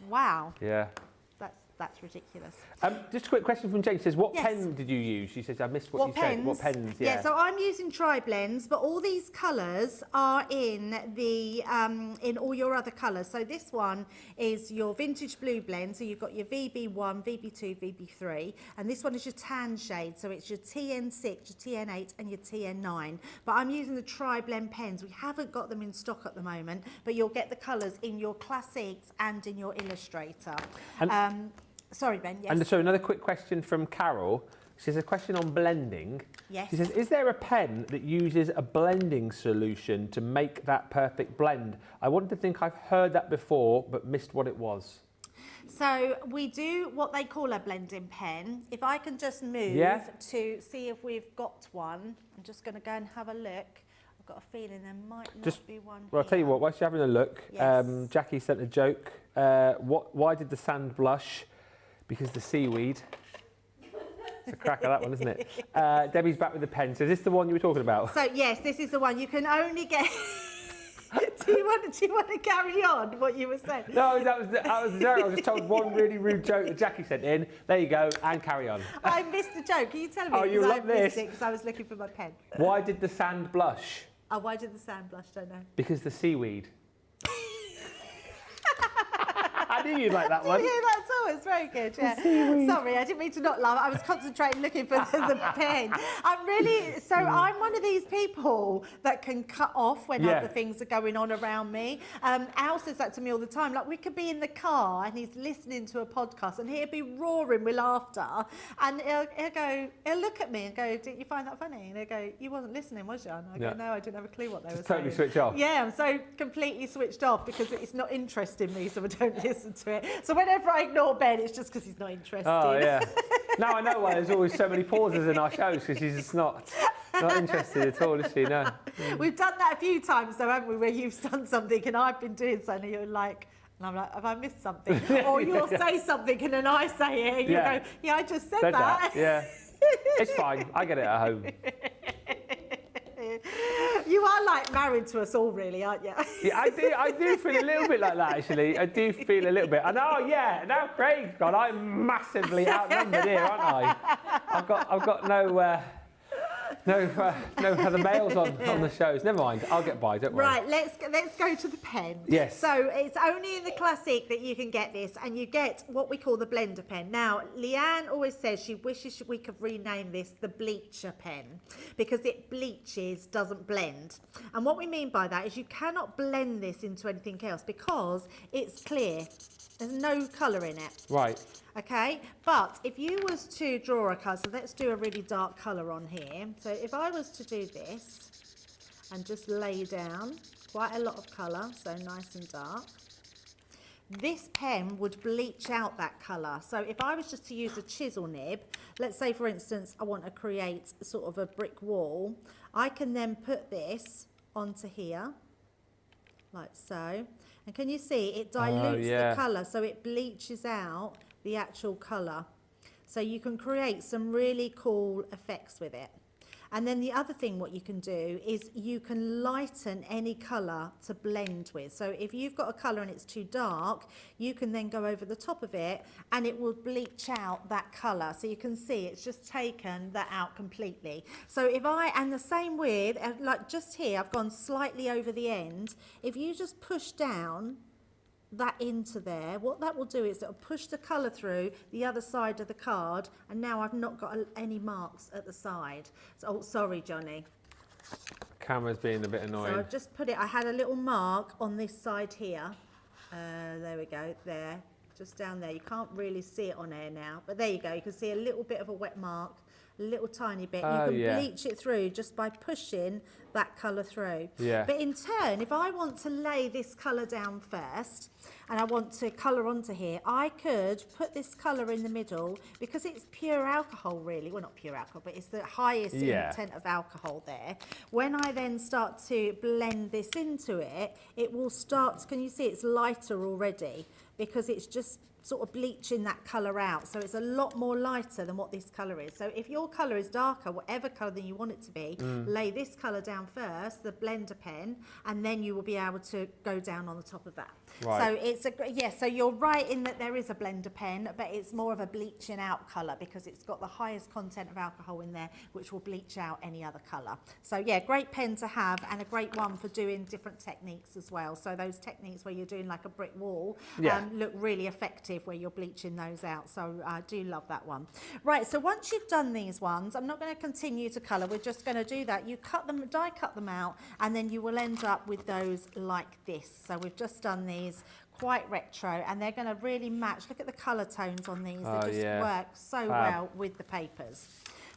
Wow, Yeah. that's ridiculous. Just a quick question from Jane. She says, what Yes. pen did you use? She says, I missed what you said. What pens? Yeah. So I'm using tri-blends, but all these colours are in the in all your other colours. So this one is your vintage blue blend. So you've got your VB1, VB2, VB3, and this one is your tan shade. So it's your TN6, your TN8, and your TN9. But I'm using the tri-blend pens. We haven't got them in stock at the moment, but you'll get the colours in your classics and in your illustrator. Sorry, Ben, yes. And so another quick question from Carol. She has a question on blending. Yes. She says, is there a pen that uses a blending solution to make that perfect blend? I wanted to think I've heard that before, but missed what it was. So we do what they call a blending pen. If I can just move to see if we've got one. I'm just going to go and have a look. I've got a feeling there might not be one Well, I'll tell you what, whilst you're having a look, Yes. Jackie sent a joke. Why did the sand blush? Because the seaweed. It's a cracker, that one, isn't it? Debbie's back with the pen. So is this the one you were talking about? So yes, this is the one. You can only get... do you want to carry on what you were saying? No, that was the joke. I was just told one really rude joke that Jackie sent in. There you go, and carry on. I missed the joke. Can you tell me? Oh, you love this. Because I was looking for my pen. Why did the sand blush? Oh, why did the sand blush? Don't know. Because the seaweed. I knew you'd like that one. Yeah, that's all. It's very good. Yeah. Sorry, I didn't mean to not laugh. I was concentrating looking for the pen. I'm one of these people that can cut off when other things are going on around me. Al says that to me all the time. Like, we could be in the car and he's listening to a podcast and he'll be roaring with laughter, and he'll look at me and go, "Didn't you find that funny?" And he'll go, "You wasn't listening, was you?" And I go, "No, I didn't have a clue what they were saying." Totally switch off. Yeah, I'm so completely switched off because it's not interesting me, so I don't listen to it. So whenever I ignore Ben, it's just because he's not interested. Oh, yeah. Now I know why there's always so many pauses in our shows, because she's just not interested at all, is she? No. We've done that a few times, though, haven't we, where you've done something and I've been doing something and you're like... And I'm like, have I missed something? Or you'll say something and then I say it and you go, yeah, I just said that. Yeah. It's fine. I get it at home. You are like married to us all, really, aren't you? Yeah, I do feel a little bit like that, actually. I do feel a little bit. And now Craig's gone. I'm massively outnumbered here, aren't I? I've got no other males on the shows. Never mind. I'll get by. Don't worry. Right, let's go to the pen. Yes. So it's only in the classic that you can get this, and you get what we call the blender pen. Now, Leanne always says she wishes we could rename this the bleacher pen because it bleaches, doesn't blend. And what we mean by that is you cannot blend this into anything else because it's clear. There's no colour in it. Right. Okay, but if you was to draw a colour, so let's do a really dark colour on here. So if I was to do this and just lay down quite a lot of colour, so nice and dark, this pen would bleach out that colour. So if I was just to use a chisel nib, let's say for instance I want to create sort of a brick wall, I can then put this onto here, like so. And can you see it dilutes yeah. the colour, so it bleaches out the actual colour. So you can create some really cool effects with it. And then the other thing what you can do is you can lighten any colour to blend with. So if you've got a colour and it's too dark, you can then go over the top of it and it will bleach out that colour. So you can see it's just taken that out completely. So and the same with, like just here, I've gone slightly over the end. If you just push down that into there, what that will do is it'll push the colour through the other side of the card, and now I've not got any marks at the side. So, oh, sorry, Johnny. Camera's being a bit annoying. So I've just put it, I had a little mark on this side here. There we go, there, just down there. You can't really see it on air now, but there you go. You can see a little bit of a wet mark, a little tiny bit. You can bleach it through just by pushing that colour through. Yeah. But in turn, if I want to lay this colour down first, and I want to colour onto here, I could put this colour in the middle because it's pure alcohol really. Well, not pure alcohol, but it's the highest intent of alcohol there. When I then start to blend this into it, it will start, can you see it's lighter already? Because it's just sort of bleaching that colour out. So it's a lot more lighter than what this colour is. So if your colour is darker, whatever colour than you want it to be, lay this colour down first, the blender pen, and then you will be able to go down on the top of that. Right. So it's so you're right in that there is a blender pen, but it's more of a bleaching out colour because it's got the highest content of alcohol in there, which will bleach out any other colour. So yeah, great pen to have and a great one for doing different techniques as well. So those techniques where you're doing like a brick wall look really effective where you're bleaching those out. So I do love that one. Right, so once you've done these ones, I'm not going to continue to colour, we're just going to do that. You cut them, die cut them out, and then you will end up with those like this. So we've just done these quite retro, and they're going to really match. Look at the colour tones on these. They just work so well with the papers.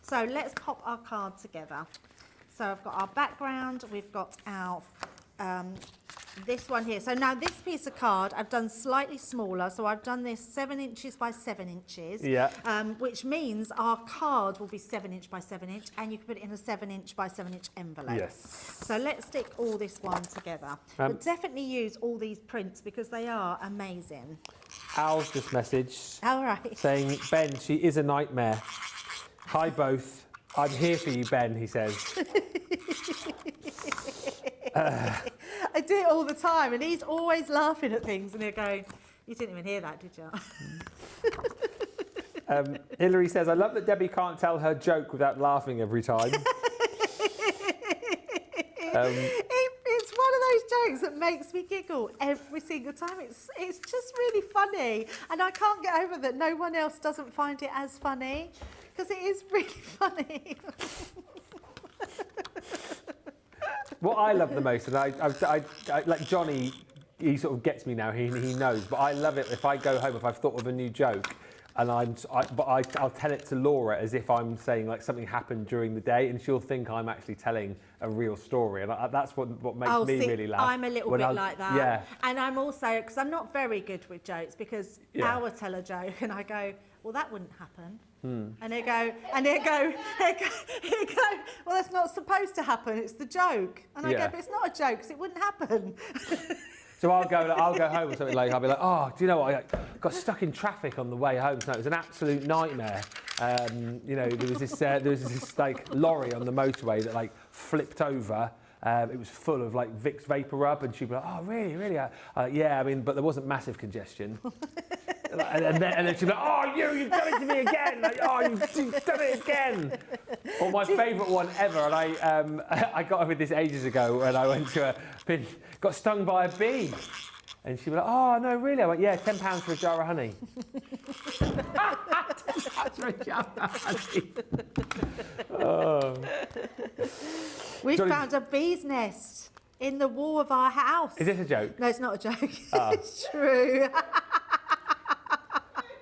So let's pop our card together. So I've got our background, we've got our this one here. So now this piece of card I've done slightly smaller, so I've done this 7 inches by 7 inches, which means our card will be 7 inch by 7 inch, and you can put it in a 7 inch by 7 inch envelope. Yes. So let's stick all this one together. But definitely use all these prints because they are amazing. Al's just messaged All right. saying, Ben, she is a nightmare. Hi both. I'm here for you, Ben, he says. I do it all the time, and he's always laughing at things, and he'll go, you didn't even hear that, did you? Hilary says, I love that Debbie can't tell her joke without laughing every time. It's one of those jokes that makes me giggle every single time. It's just really funny, and I can't get over that no one else doesn't find it as funny, because it is really funny. What I love the most, and I like Johnny, he sort of gets me now. He knows, but I love it if I go home, if I've thought of a new joke, and I'll tell it to Laura as if I'm saying like something happened during the day, and she'll think I'm actually telling a real story, and that's what makes me really laugh. I'm a little bit like that. Yeah. And I'm also, because I'm not very good with jokes, because Al will tell a joke and I go, well, that wouldn't happen. And he'll go, well, that's not supposed to happen, it's the joke. And I go, but it's not a joke, because it wouldn't happen. So I'll go home or something like, I'll be like, oh, do you know what? I got stuck in traffic on the way home tonight. It was an absolute nightmare. You know, there was this like lorry on the motorway that like flipped over. It was full of like Vicks Vapor Rub, and she'd be like, oh, really? Yeah, I mean, but there wasn't massive congestion. and then she'd be like, oh, you've done it to me again. Like, oh, you've done it again. Or my favourite one ever, and I got her with this ages ago, and I went to got stung by a bee. And she'd be like, oh, no, really? I went, yeah, £10 for a jar of honey. £10 for a jar of honey. Oh. We found a bee's nest in the wall of our house. Is this a joke? No, it's not a joke. Oh. It's true.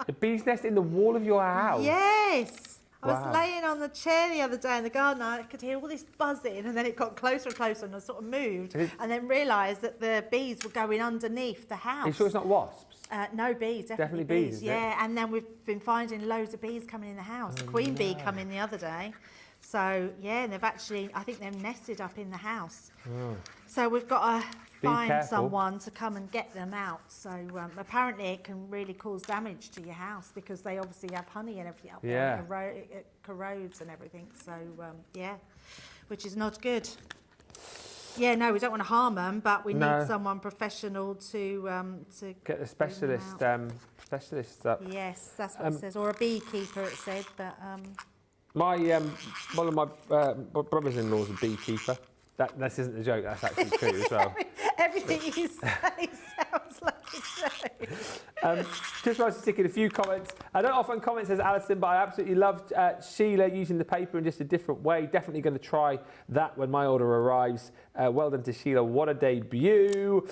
The bee's nest in the wall of your house? Yes. I was laying on the chair the other day in the garden, and I could hear all this buzzing, and then it got closer and closer, and I sort of moved, and then realised that the bees were going underneath the house. Are you sure it's not wasps? No, bees, definitely bees. Yeah, and then we've been finding loads of bees coming in the house. The queen bee come in the other day. So, yeah, they've actually, I think they've nested up in the house. So we've got find careful. someone to come and get them out. So apparently it can really cause damage to your house because they obviously have honey and everything up there. It corrodes and everything. So yeah, which is not good. Yeah, no, we don't want to harm them, but we need someone professional to get the specialist specialists up. Yes, that's what it says, or a beekeeper. It said, but My one of my brothers-in-law is a beekeeper. This isn't a joke. That's actually true as well. everything you say sounds like a joke. Just wanted to stick in a few comments. I don't often comment, says Alison, but I absolutely loved Sheila using the paper in just a different way. Definitely going to try that when my order arrives. Well done to Sheila. What a debut.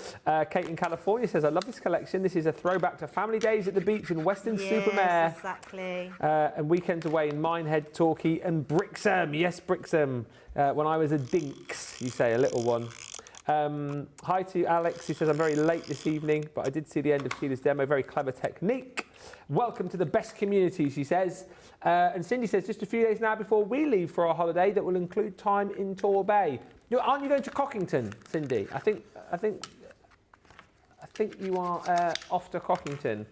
Kate in California says, I love this collection. This is a throwback to family days at the beach in Weston-super-Mare. Yes, exactly. And weekends away in Minehead, Torquay and Brixham. Yes, Brixham. When I was a dinks, you say, a little one. Hi to Alex, who says, I'm very late this evening, but I did see the end of Sheila's demo. Very clever technique. Welcome to the best community, she says. And Cindy says, just a few days now before we leave for our holiday that will include time in Torbay. Aren't you going to Cockington, Cindy? I think you are off to Cockington.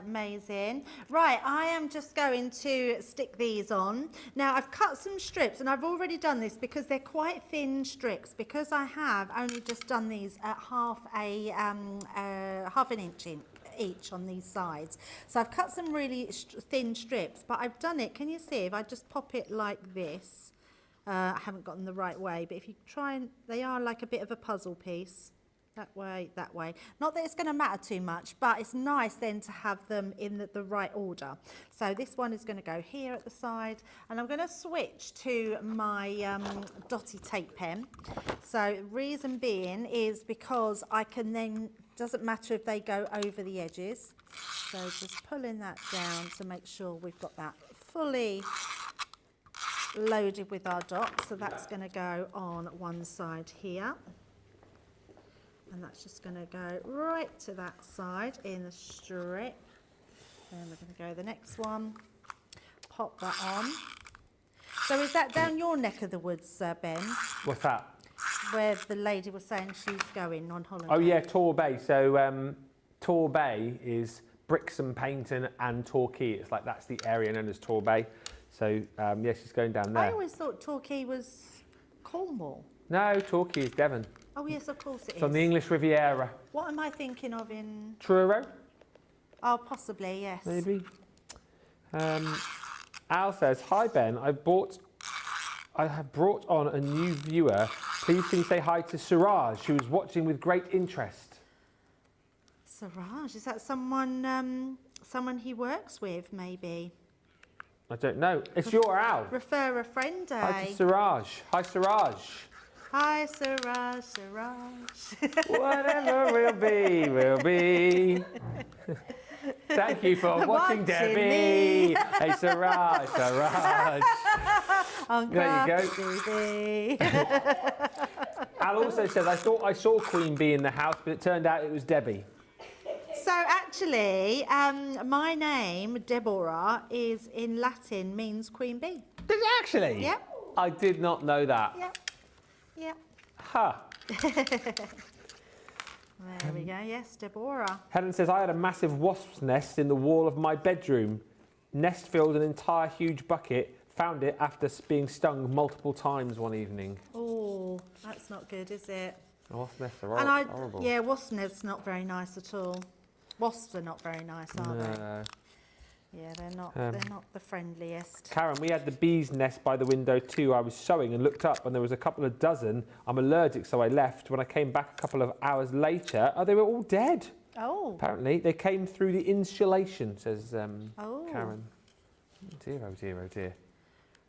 Amazing. Right, I am just going to stick these on. Now, I've cut some strips, and I've already done this because they're quite thin strips, because I have only just done these at half an inch each on these sides. So I've cut some really thin strips, but I've done it, can you see, if I just pop it like this, I haven't gotten the right way, but if you try and, they are like a bit of a puzzle piece. That way, that way. Not that it's going to matter too much, but it's nice then to have them in the right order. So this one is going to go here at the side, and I'm going to switch to my dotty tape pen. So reason being is because I can then, doesn't matter if they go over the edges. So just pulling that down to make sure we've got that fully loaded with our dots. So that's going to go on one side here. And that's just going to go right to that side in the strip. Then we're going to go the next one, pop that on. So is that down your neck of the woods, Ben? What's that? Where the lady was saying she's going on holiday. Oh yeah, Torbay. So Torbay is Brixham, Paynton and Torquay. It's like that's the area known as Torbay. So yeah, she's going down there. I always thought Torquay was Cornwall. No, Torquay is Devon. Oh yes, of course it is. It's on the English Riviera. What am I thinking of in... Truro? Oh, possibly, yes. Maybe. Al says, hi Ben, I have brought on a new viewer. Please can you say hi to Suraj, who is watching with great interest. Suraj, is that someone he works with, maybe? I don't know. It's your Al. Refer a friend, eh? Hi to Suraj. Hi Suraj. Hi, Suraj, Suraj. Whatever will be, will be. Thank you for watching, Debbie. Hey, Suraj, Suraj. There you go. Al also says, I thought I saw Queen Bee in the house, but it turned out it was Debbie. So actually, my name, Deborah, is in Latin, means Queen Bee. Did it actually? Yep. I did not know that. Yep. Yep. Huh. There we go, yes, Deborah. Helen says, I had a massive wasp's nest in the wall of my bedroom. Nest filled an entire huge bucket. Found it after being stung multiple times one evening. Oh, that's not good, is it? Wasp nests are horrible. Yeah, wasp nests not very nice at all. Wasps are not very nice, are they? Yeah, they're not the friendliest. Karen, we had the bee's nest by the window too. I was sewing and looked up and there was a couple of dozen. I'm allergic, so I left. When I came back a couple of hours later, they were all dead. Oh. Apparently, they came through the insulation, says Karen. Oh dear, oh dear, oh dear.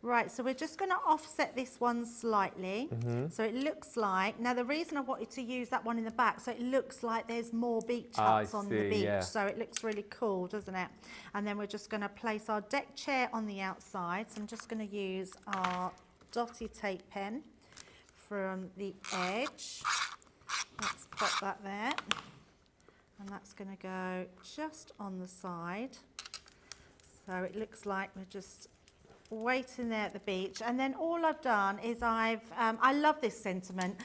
Right, so we're just going to offset this one slightly. So it looks like, now the reason I wanted to use that one in the back, so it looks like there's more beach huts on the beach. Yeah. So it looks really cool, doesn't it? And then we're just going to place our deck chair on the outside. So I'm just going to use our dotty tape pen from the edge. Let's pop that there. And that's going to go just on the side. So it looks like we're just waiting there at the beach, and then all I've done is I love this sentiment,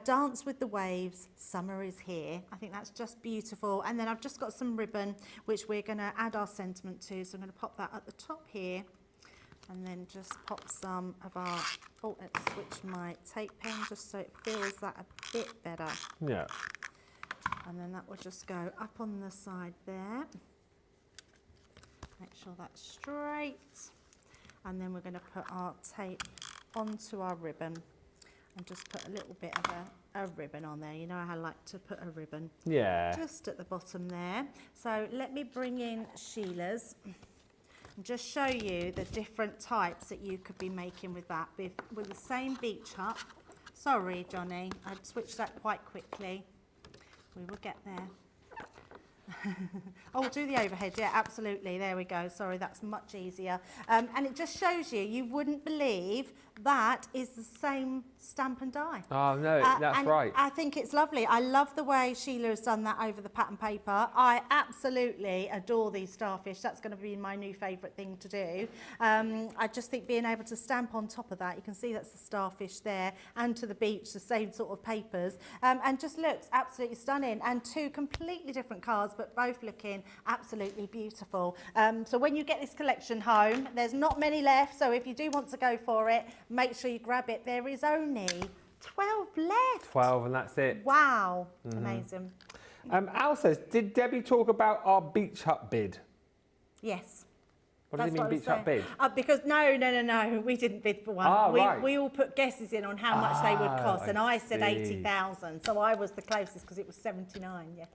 dance with the waves, summer is here. I think that's just beautiful. And then I've just got some ribbon which we're going to add our sentiment to, so I'm going to pop that at the top here, and then just pop some of our, oh, let's switch my tape pen just so it feels that a bit better. Yeah. And then that will just go up on the side there. Make sure that's straight. And then we're going to put our tape onto our ribbon and just put a little bit of a ribbon on there. You know how I like to put a ribbon. Yeah. Just at the bottom there. So let me bring in Sheila's and just show you the different types that you could be making with that. With the same beach hut. Sorry, Johnny, I'd switched that quite quickly. We will get there. Oh, do the overhead, yeah, absolutely. There we go. Sorry, that's much easier. And it just shows you, you wouldn't believe that is the same stamp and die. Oh, no, that's and right. I think it's lovely. I love the way Sheila has done that over the pattern paper. I absolutely adore these starfish. That's going to be my new favourite thing to do. I just think being able to stamp on top of that, you can see that's the starfish there, and to the beach, the same sort of papers, and just looks absolutely stunning. And two completely different cards, but both looking absolutely beautiful. So when you get this collection home, there's not many left, so if you do want to go for it, make sure you grab it. There is only 12 left. 12, and that's it. Wow, amazing. Al says, did Debbie talk about our beach hut bid? Yes. What does it mean, beach hut bid? Because no, we didn't bid for one. Oh, right. We all put guesses in on how much they would cost, and I said see. 80,000, so I was the closest because it was 79, yes.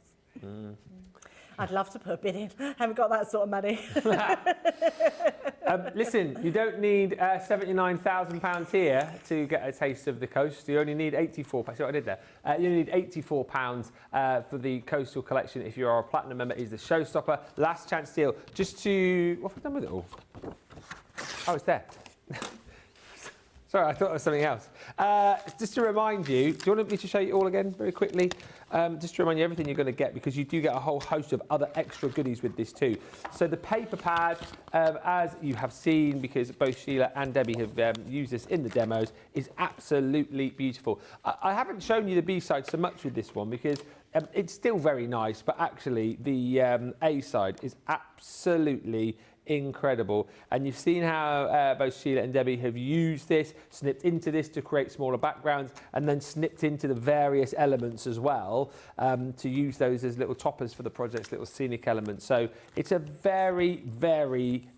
I'd love to put a bid in. Haven't got that sort of money. Listen, you don't need £79,000 here to get a taste of the coast. You only need £84. See what I did there? You only need £84 for the coastal collection. If you are a platinum member, is the Showstopper last chance deal. Just to, what have I done with it all? Oh, it's there. Sorry, I thought it was something else. Just to remind you, do you want me to show you all again very quickly? Just to remind you everything you're going to get, because you do get a whole host of other extra goodies with this too. So the paper pad, as you have seen, because both Sheila and Debbie have used this in the demos, is absolutely beautiful. I haven't shown you the B-side so much with this one because it's still very nice, but actually the A-side is absolutely incredible. And you've seen how both Sheila and Debbie have used this, snipped into this to create smaller backgrounds, and then snipped into the various elements as well to use those as little toppers for the project's little scenic elements. So it's a very, very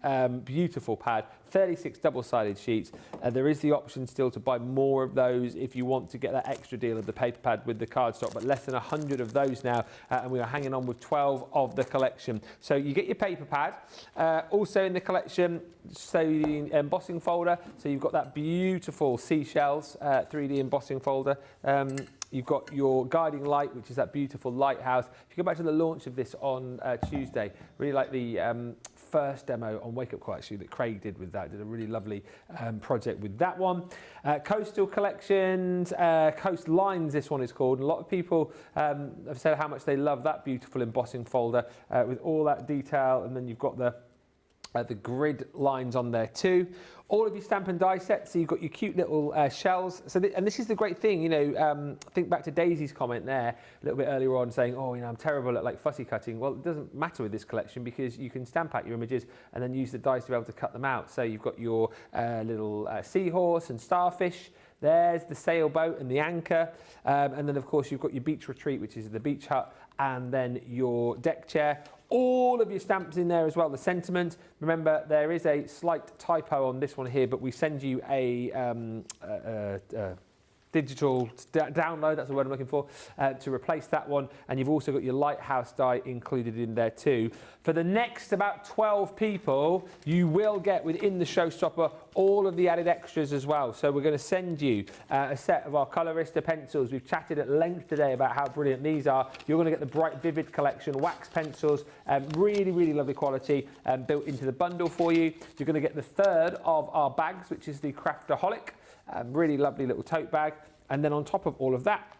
beautiful pad. 36 double-sided sheets. There is the option still to buy more of those if you want to get that extra deal of the paper pad with the cardstock, but less than 100 of those now, and we are hanging on with 12 of the collection. So you get your paper pad. Also in the collection, so the embossing folder. So you've got that beautiful seashells 3D embossing folder. You've got your guiding light, which is that beautiful lighthouse. If you go back to the launch of this on Tuesday, really like the first demo on Wake Up Call actually that Craig did with that. Did a really lovely project with that one. Coastal collections, coastlines this one is called. And a lot of people have said how much they love that beautiful embossing folder with all that detail, and then you've got the grid lines on there too. All of your stamp and die sets, so you've got your cute little shells. So and this is the great thing, you know, think back to Daisy's comment there a little bit earlier on saying, oh, you know, I'm terrible at like fussy cutting. Well, it doesn't matter with this collection because you can stamp out your images and then use the dies to be able to cut them out. So you've got your little seahorse and starfish. There's the sailboat and the anchor. And then, of course, you've got your beach retreat, which is the beach hut, and then your deck chair. All of your stamps in there as well, the sentiment. Remember, there is a slight typo on this one here, but we send you a digital download, that's the word I'm looking for, to replace that one. And you've also got your lighthouse die included in there too. For the next about 12 people, you will get within the Showstopper all of the added extras as well. So we're going to send you a set of our Colorista pencils. We've chatted at length today about how brilliant these are. You're going to get the Bright Vivid collection, wax pencils, really, really lovely quality built into the bundle for you. You're going to get the third of our bags, which is the Craftaholic. Really lovely little tote bag. And then on top of all of that,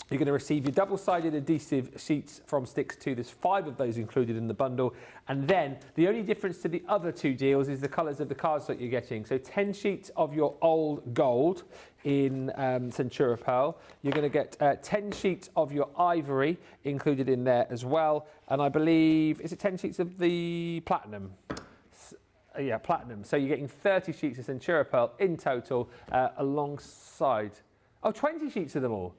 You're going to receive your double-sided adhesive sheets from Sticks 2. There's 5 of those included in the bundle. And then the only difference to the other 2 deals is the colours of the cardstock you're getting. So 10 sheets of your old gold in Centura Pearl. You're going to get 10 sheets of your ivory included in there as well. And I believe, is it 10 sheets of the platinum? Yeah, platinum. So you're getting 30 sheets of Centura Pearl in total alongside... Oh, 20 sheets of them all.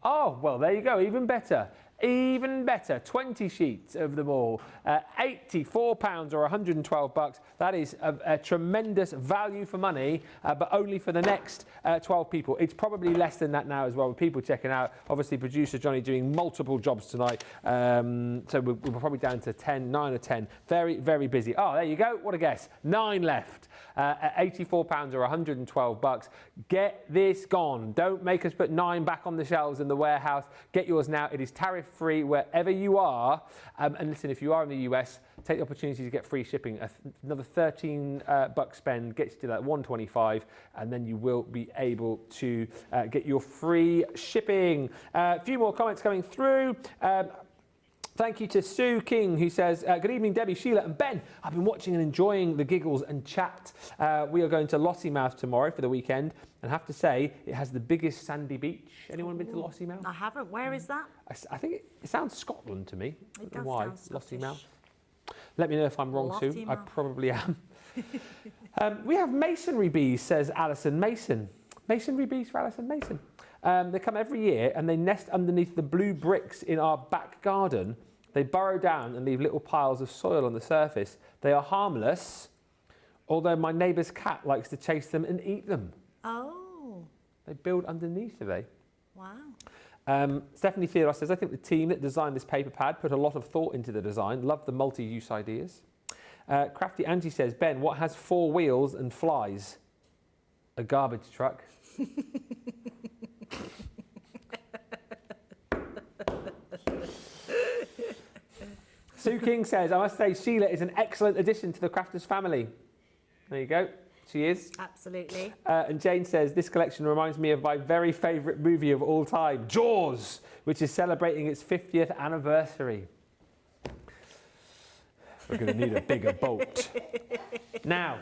Oh, well, there you go. Even better. Even better. 20 sheets of them all. £84 or $112. That is a tremendous value for money, but only for the next 12 people. It's probably less than that now as well, with people checking out. Obviously, producer Johnny doing multiple jobs tonight. So we're probably down to 10, 9 or 10. Very, very busy. Oh, there you go. What a guess. 9 left. At £84 or $112. Get this gone. Don't make us put 9 back on the shelves in the warehouse. Get yours now. It is tariff-free wherever you are. And listen, if you are in the US, take the opportunity to get free shipping. Another $13 spend gets you to that $125, and then you will be able to get your free shipping. A few more comments coming through. Thank you to Sue King, who says, good evening, Debbie, Sheila and Ben. I've been watching and enjoying the giggles and chat. We are going to Lossiemouth tomorrow for the weekend, and I have to say, it has the biggest sandy beach. Anyone been to Lossiemouth? I haven't. Where is that? I think it sounds Scotland to me. It I don't does know why. sound Scottish. Lossiemouth. Let me know if I'm wrong, Sue. I probably am. We have masonry bees, says Alison Mason. Masonry bees for Alison Mason. They come every year and they nest underneath the blue bricks in our back garden. They burrow down and leave little piles of soil on the surface. They are harmless, although my neighbour's cat likes to chase them and eat them. Oh. They build underneath, do they? Wow. Stephanie Theodore says, I think the team that designed this paper pad put a lot of thought into the design. Love the multi-use ideas. Crafty Angie says, Ben, what has 4 wheels and flies? A garbage truck. Sue King says, I must say Sheila is an excellent addition to the Crafters family. There you go. She is. Absolutely. And Jane says, this collection reminds me of my very favourite movie of all time, Jaws, which is celebrating its 50th anniversary. We're going to need a bigger boat. Now,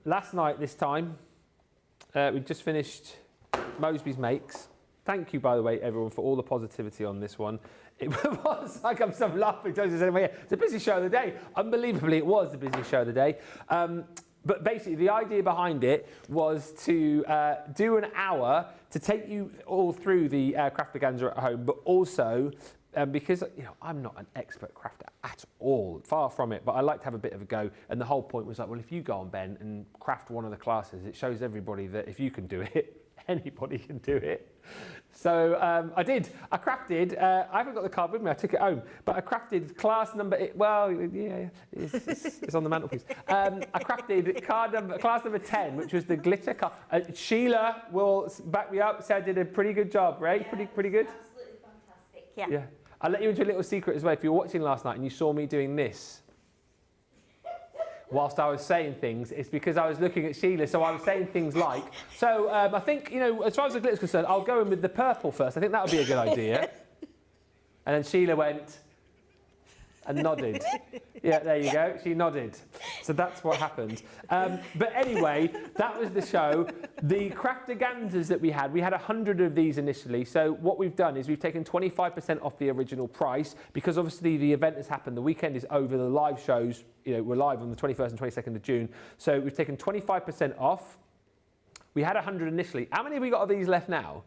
last night this time, we just finished Moseby's Makes. Thank you, by the way, everyone, for all the positivity on this one. It was like I'm some laughing. It's a busy show of the day. Unbelievably, it was the busiest show of the day. But basically, the idea behind it was to do an hour to take you all through the Craftaganza at home, but also because I'm not an expert crafter at all, far from it, but I like to have a bit of a go. And the whole point was like, well, if you go on, Ben, and craft one of the classes, it shows everybody that if you can do it, anybody can do it. So I did. I crafted, I haven't got the card with me, I took it home, but I crafted class number, it's on the mantelpiece. I crafted class number 10, which was the glitter card. Sheila will back me up, so I did a pretty good job, right? Yeah, pretty good? Absolutely fantastic, yeah. Yeah. I'll let you into a little secret as well. If you were watching last night and you saw me doing this, whilst I was saying things, it's because I was looking at Sheila, so I was saying things like, so I think, as far as the glitter's concerned, I'll go in with the purple first. I think that would be a good idea. And then Sheila went and nodded. Yeah, there you go. She nodded. So that's what happened. But anyway, that was the show. The Craftaganzas that we had 100 of these initially. So what we've done is we've taken 25% off the original price, because obviously the event has happened. The weekend is over. The live shows, we're live on the 21st and 22nd of June. So we've taken 25% off. We had 100 initially. How many have we got of these left now?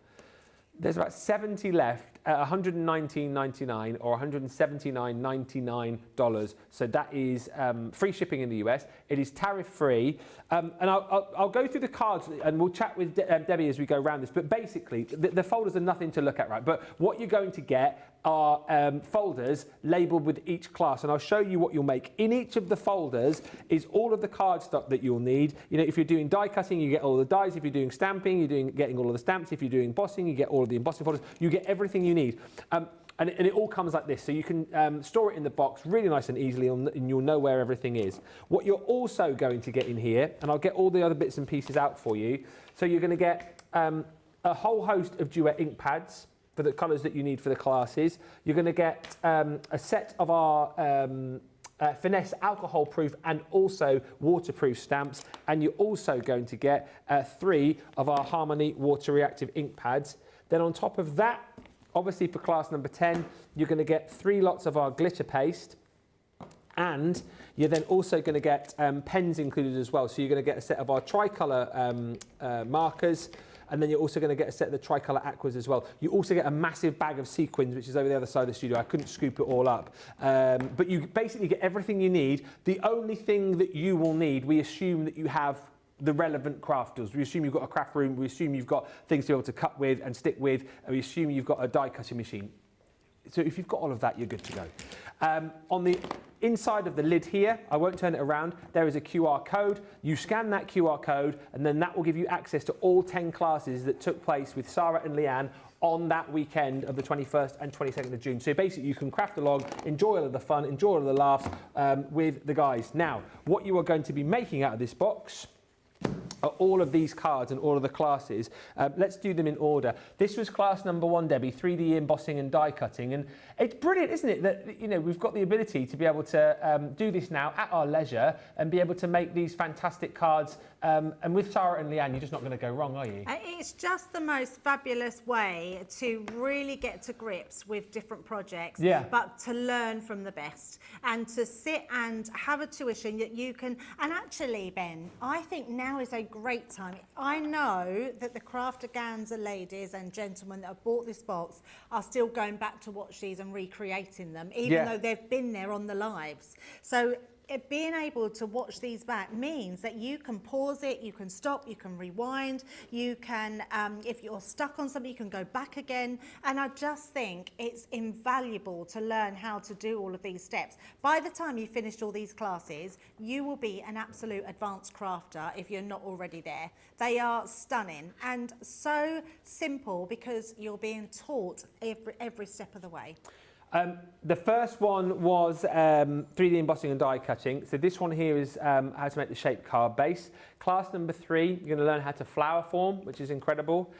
There's about 70 left at $119.99 or $179.99. So that is free shipping in the US. It is tariff-free. And I'll go through the cards and we'll chat with Debbie as we go around this. But basically, the folders are nothing to look at, right? But what you're going to get are folders labelled with each class, and I'll show you what you'll make. In each of the folders is all of the cardstock that you'll need. If you're doing die cutting, you get all the dies. If you're doing stamping, you're getting all of the stamps. If you're doing embossing, you get all of the embossing folders. You get everything you need. And it all comes like this, so you can store it in the box really nice and easily, and you'll know where everything is. What you're also going to get in here, and I'll get all the other bits and pieces out for you, so you're going to get a a whole host of duet ink pads for the colours that you need for the classes. You're going to get a set of our Finesse alcohol proof and also waterproof stamps, and you're also going to get 3 of our Harmony water reactive ink pads. Then on top of that, obviously for class number 10, you're going to get 3 lots of our glitter paste, and you're then also going to get pens included as well. So you're going to get a set of our tricolour markers, and then you're also going to get a set of the tricolour aquas as well. You also get a massive bag of sequins, which is over the other side of the studio. I couldn't scoop it all up. But you basically get everything you need. The only thing that you will need, we assume that you have the relevant craft tools. We assume you've got a craft room. We assume you've got things to be able to cut with and stick with. And we assume you've got a die cutting machine. So if you've got all of that, you're good to go. On the inside of the lid here, I won't turn it around, there is a QR code. You scan that QR code, and then that will give you access to all 10 classes that took place with Sarah and Leanne on that weekend of the 21st and 22nd of June. So basically you can craft along, enjoy all of the fun, enjoy all of the laughs with the guys. Now, what you are going to be making out of this box are all of these cards and all of the classes. Let's do them in order. This was class number 1, Debbie, 3D embossing and die cutting. And it's brilliant, isn't it, that we've got the ability to be able to do this now at our leisure and be able to make these fantastic cards. And with Sarah and Leanne, you're just not going to go wrong, are you? It's just the most fabulous way to really get to grips with different projects, but to learn from the best and to sit and have a tuition that you can. And actually, Ben, I think now is a great time. I know that the Craftaganza ladies and gentlemen that have bought this box are still going back to watch these and recreating them, even though they've been there on the lives. So being able to watch these back means that you can pause it, you can stop, you can rewind, you can, if you're stuck on something, you can go back again. And I just think it's invaluable to learn how to do all of these steps. By the time you finished all these classes, you will be an absolute advanced crafter if you're not already there. They are stunning and so simple because you're being taught every step of the way. The first one was 3D embossing and die cutting. So this one here is how to make the shaped card base. Class number 3, you're going to learn how to flower form, which is incredible.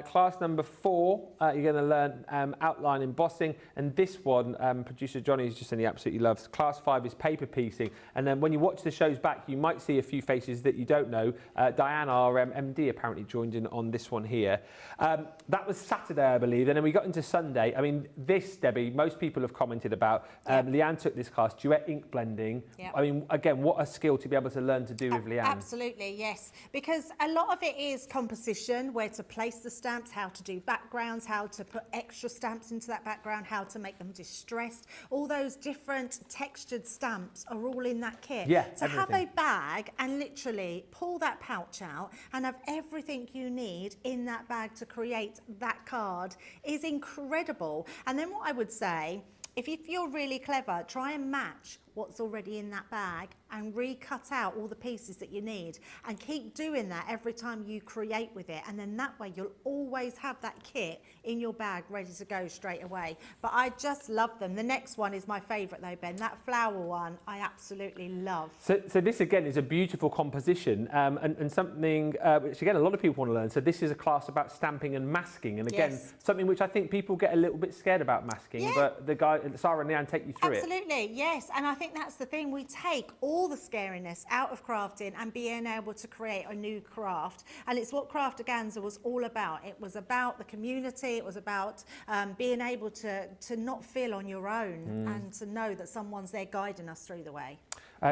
Class number 4, you're going to learn outline embossing. And this one, producer Johnny is just saying he absolutely loves. Class 5 is paper piecing. And then when you watch the shows back, you might see a few faces that you don't know. Diane, our MD, apparently joined in on this one here. That was Saturday, I believe. And then we got into Sunday. I mean, this, Debbie, most people have commented about. Leanne took this class, duet ink blending. I mean, again, what a skill to be able to learn to do with Leanne. Absolutely, yes. Because a lot of it is composition, where to place the stamps, how to do backgrounds, how to put extra stamps into that background, how to make them distressed. All those different textured stamps are all in that kit. So have a bag and literally pull that pouch out and have everything you need in that bag to create that card is incredible. And then what I would say, if you're really clever, try and match what's already in that bag and recut out all the pieces that you need and keep doing that every time you create with it, and then that way you'll always have that kit in your bag ready to go straight away. But I just love them. The next one is my favourite though, Ben, that flower one I absolutely love. So this again is a beautiful composition and something which again a lot of people want to learn. So this is a class about stamping and masking, and again something which I think people get a little bit scared about masking, but the guy Sarah and Leanne take you through it. Absolutely, yes, and I think that's the thing, we take all the scariness out of crafting and being able to create a new craft, and it's what Craftaganza was all about. It was about the community, it was about being able to not feel on your own and to know that someone's there guiding us through the way.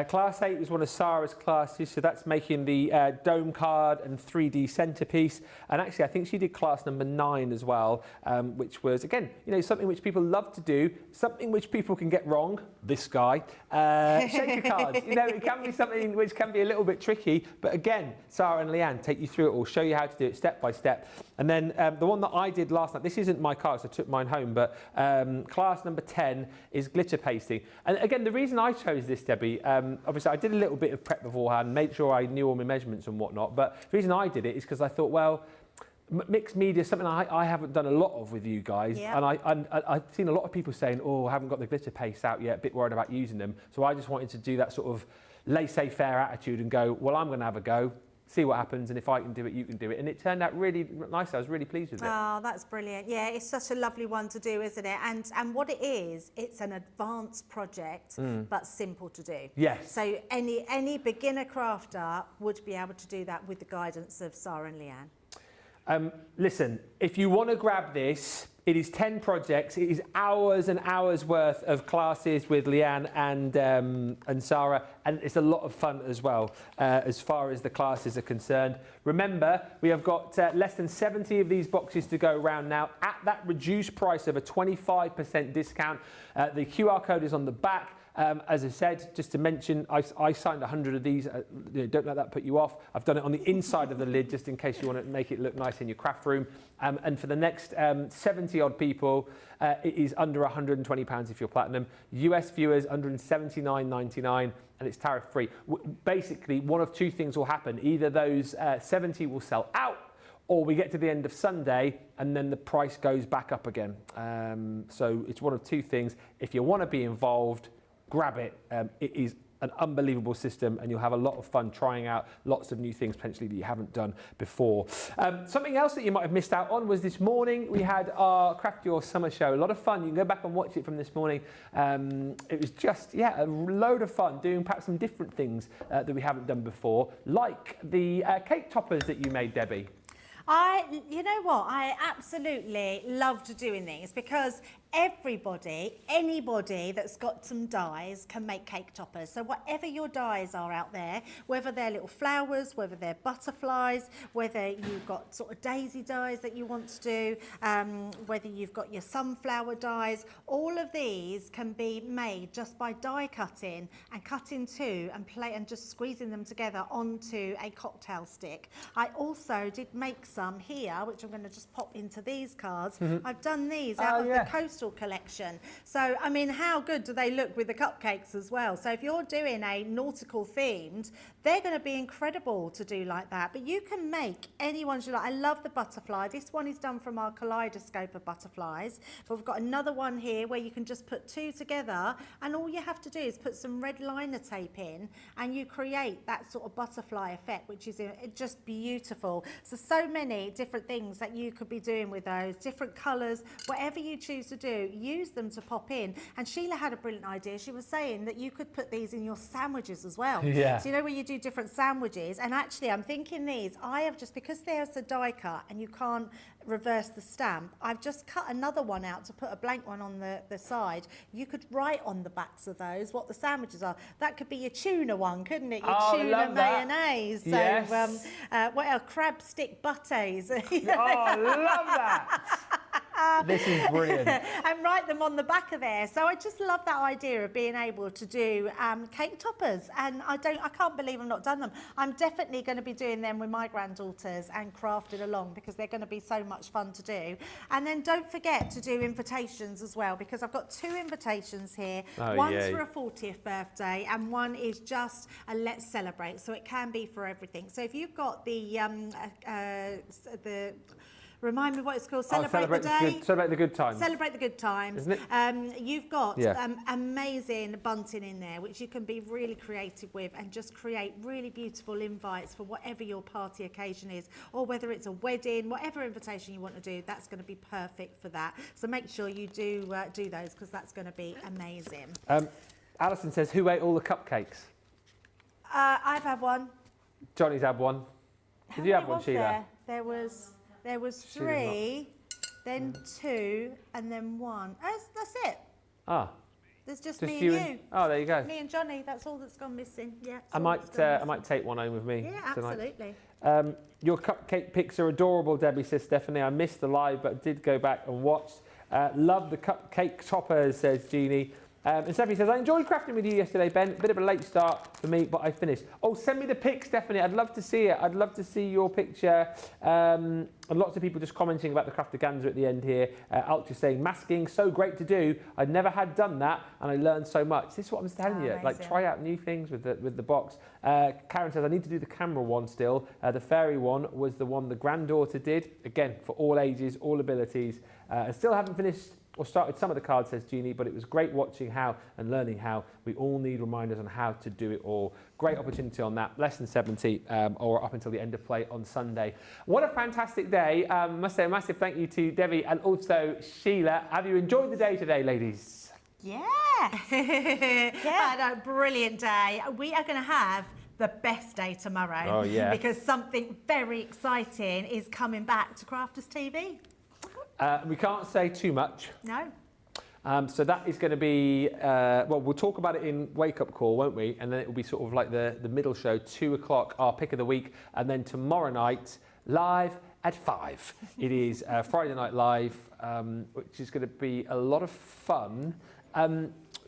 Class 8 was one of Sarah's classes, so that's making the dome card and 3D centerpiece. And actually, I think she did class number 9 as well, which was, again, something which people love to do, something which people can get wrong. This guy. Shaker cards. It can be something which can be a little bit tricky, but again, Sarah and Leanne take you through it all, show you how to do it step by step. And then the one that I did last night, this isn't my card, so I took mine home, but class number 10 is glitter pasting. And again, the reason I chose this, Debbie, obviously I did a little bit of prep beforehand, made sure I knew all my measurements and whatnot, but the reason I did it is because I thought, well, mixed media is something I haven't done a lot of with you guys, and I've seen a lot of people saying, oh, I haven't got the glitter paste out yet, a bit worried about using them, so I just wanted to do that sort of laissez-faire attitude and go, well, I'm going to have a go, see what happens, and if I can do it, you can do it. And it turned out really nice. I was really pleased with it. Oh, that's brilliant. Yeah, it's such a lovely one to do, isn't it? And what it is, it's an advanced project, but simple to do. Yes. So any beginner crafter would be able to do that with the guidance of Sarah and Leanne. Listen, if you want to grab this, it is 10 projects. It is hours and hours worth of classes with Leanne and Sarah, and it's a lot of fun as well as far as the classes are concerned. Remember, we have got less than 70 of these boxes to go around now at that reduced price of a 25% discount. The QR code is on the back. As I said, just to mention, I signed 100 of these. Don't let that put you off. I've done it on the inside of the lid just in case you want to make it look nice in your craft room. And for the next 70 odd people, it is under £120 if you're platinum. US viewers, £179.99, and it's tariff free. Basically, one of two things will happen. Either those 70 will sell out, or we get to the end of Sunday and then the price goes back up again. So it's one of two things. If you want to be involved, grab it. It is an unbelievable system, and you'll have a lot of fun trying out lots of new things potentially that you haven't done before. Something else that you might have missed out on was this morning we had our Craft Your Summer show. A lot of fun. You can go back and watch it from this morning. It was just, a load of fun doing perhaps some different things that we haven't done before, like the cake toppers that you made, Debbie. You know what? I absolutely loved doing these because anybody that's got some dies can make cake toppers. So whatever your dies are out there, whether they're little flowers, whether they're butterflies, whether you've got sort of daisy dies that you want to do, whether you've got your sunflower dies, all of these can be made just by die cutting and cutting two and just squeezing them together onto a cocktail stick. I also did make some here, which I'm going to just pop into these cards. I've done these out of the Coastal collection. So, I mean, how good do they look with the cupcakes as well? So if you're doing a nautical themed, they're going to be incredible to do like that. But you can make any ones you like. I love the butterfly. This one is done from our kaleidoscope of butterflies. But we've got another one here where you can just put two together, and all you have to do is put some red liner tape in, and you create that sort of butterfly effect, which is just beautiful. So many different things that you could be doing with those, different colours, whatever you choose to do, use them to pop in. And Sheila had a brilliant idea. She was saying that you could put these in your sandwiches as well. Yeah. So you know where you do different sandwiches, and actually I'm thinking these, I have just, because there's a die cut and you can't reverse the stamp, I've just cut another one out to put a blank one on the side. You could write on the backs of those what the sandwiches are. That could be your tuna one, couldn't it? Your tuna mayonnaise. So yes. What else? Crab stick buttes. Oh, I love that. This is brilliant. And write them on the back of there. So I just love that idea of being able to do cake toppers, and I can't believe I've not done them. I'm definitely going to be doing them with my granddaughters and crafting along, because they're going to be so much fun to do. And then don't forget to do invitations as well, because I've got two invitations here. One's for a 40th birthday and one is just a let's celebrate, so it can be for everything. So if you've got the remind me what it's called. Celebrate the day. Celebrate the good times. Celebrate the good times. Isn't it? You've got amazing bunting in there, which you can be really creative with and just create really beautiful invites for whatever your party occasion is, or whether it's a wedding, whatever invitation you want to do, that's going to be perfect for that. So make sure you do those, because that's going to be amazing. Alison says, who ate all the cupcakes? I've had one. Johnny's had one. Did you have one, Sheila? There was three, then two, and then one. That's it. Ah. There's just me and you. Oh, there you go. Me and Johnny. That's all that's gone missing. Yeah. I might take one home with me tonight. Absolutely. Your cupcake pics are adorable, Debbie, says Stephanie. I missed the live, but did go back and watch. Love the cupcake toppers, says Jeannie. And Stephanie says, I enjoyed crafting with you yesterday, Ben. A bit of a late start for me, but I finished. Oh, send me the pic, Stephanie. I'd love to see it. I'd love to see your picture. And lots of people just commenting about the Craftaganza at the end here. Ultra saying, masking, so great to do. I'd never had done that, and I learned so much. This is what I'm telling you. Amazing. Like, try out new things with the box. Karen says, I need to do the camera one still. The fairy one was the one the granddaughter did. Again, for all ages, all abilities. I still haven't finished or started some of the cards, says Jeannie, but it was great watching how and learning how. We all need reminders on how to do it all. Great opportunity on that. Less than 70 or up until the end of play on Sunday. What a fantastic day. Must say a massive thank you to Debbie and also Sheila. Have you enjoyed the day today, ladies? Yeah. I know, brilliant day. We are going to have the best day tomorrow. Oh, yeah. Because something very exciting is coming back to Crafters TV. We can't say too much. No. So that is going to be, well, we'll talk about it in Wake Up Call, won't we? And then it will be sort of like the middle show, 2 o'clock, our pick of the week. And then tomorrow night, live at 5. It is Friday Night Live, which is going to be a lot of fun.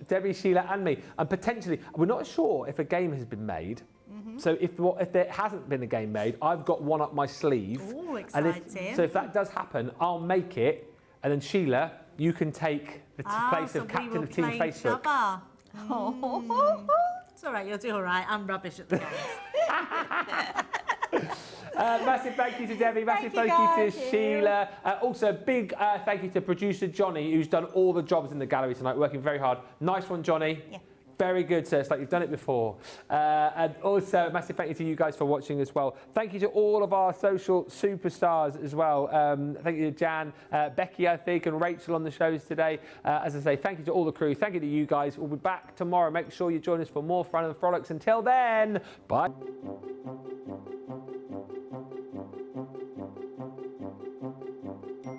Debbie, Sheila and me. And potentially, we're not sure if a game has been made. So if there hasn't been a game made, I've got one up my sleeve. Ooh, And exciting. so if that does happen, I'll make it. And then Sheila, you can take the place so of we captain will of Team play each Facebook. other. It's all right, you'll do all right. I'm rubbish at the games. Massive thank you to Debbie, massive thank you to Sheila. Also, big thank you to producer Johnny, who's done all the jobs in the gallery tonight, working very hard. Nice one, Johnny. Yeah. Very good, sir. It's like you've done it before. And also, massive thank you to you guys for watching as well. Thank you to all of our social superstars as well. Thank you to Jan, Becky, I think, and Rachel on the shows today. As I say, thank you to all the crew. Thank you to you guys. We'll be back tomorrow. Make sure you join us for more fun and frolics. Until then, bye.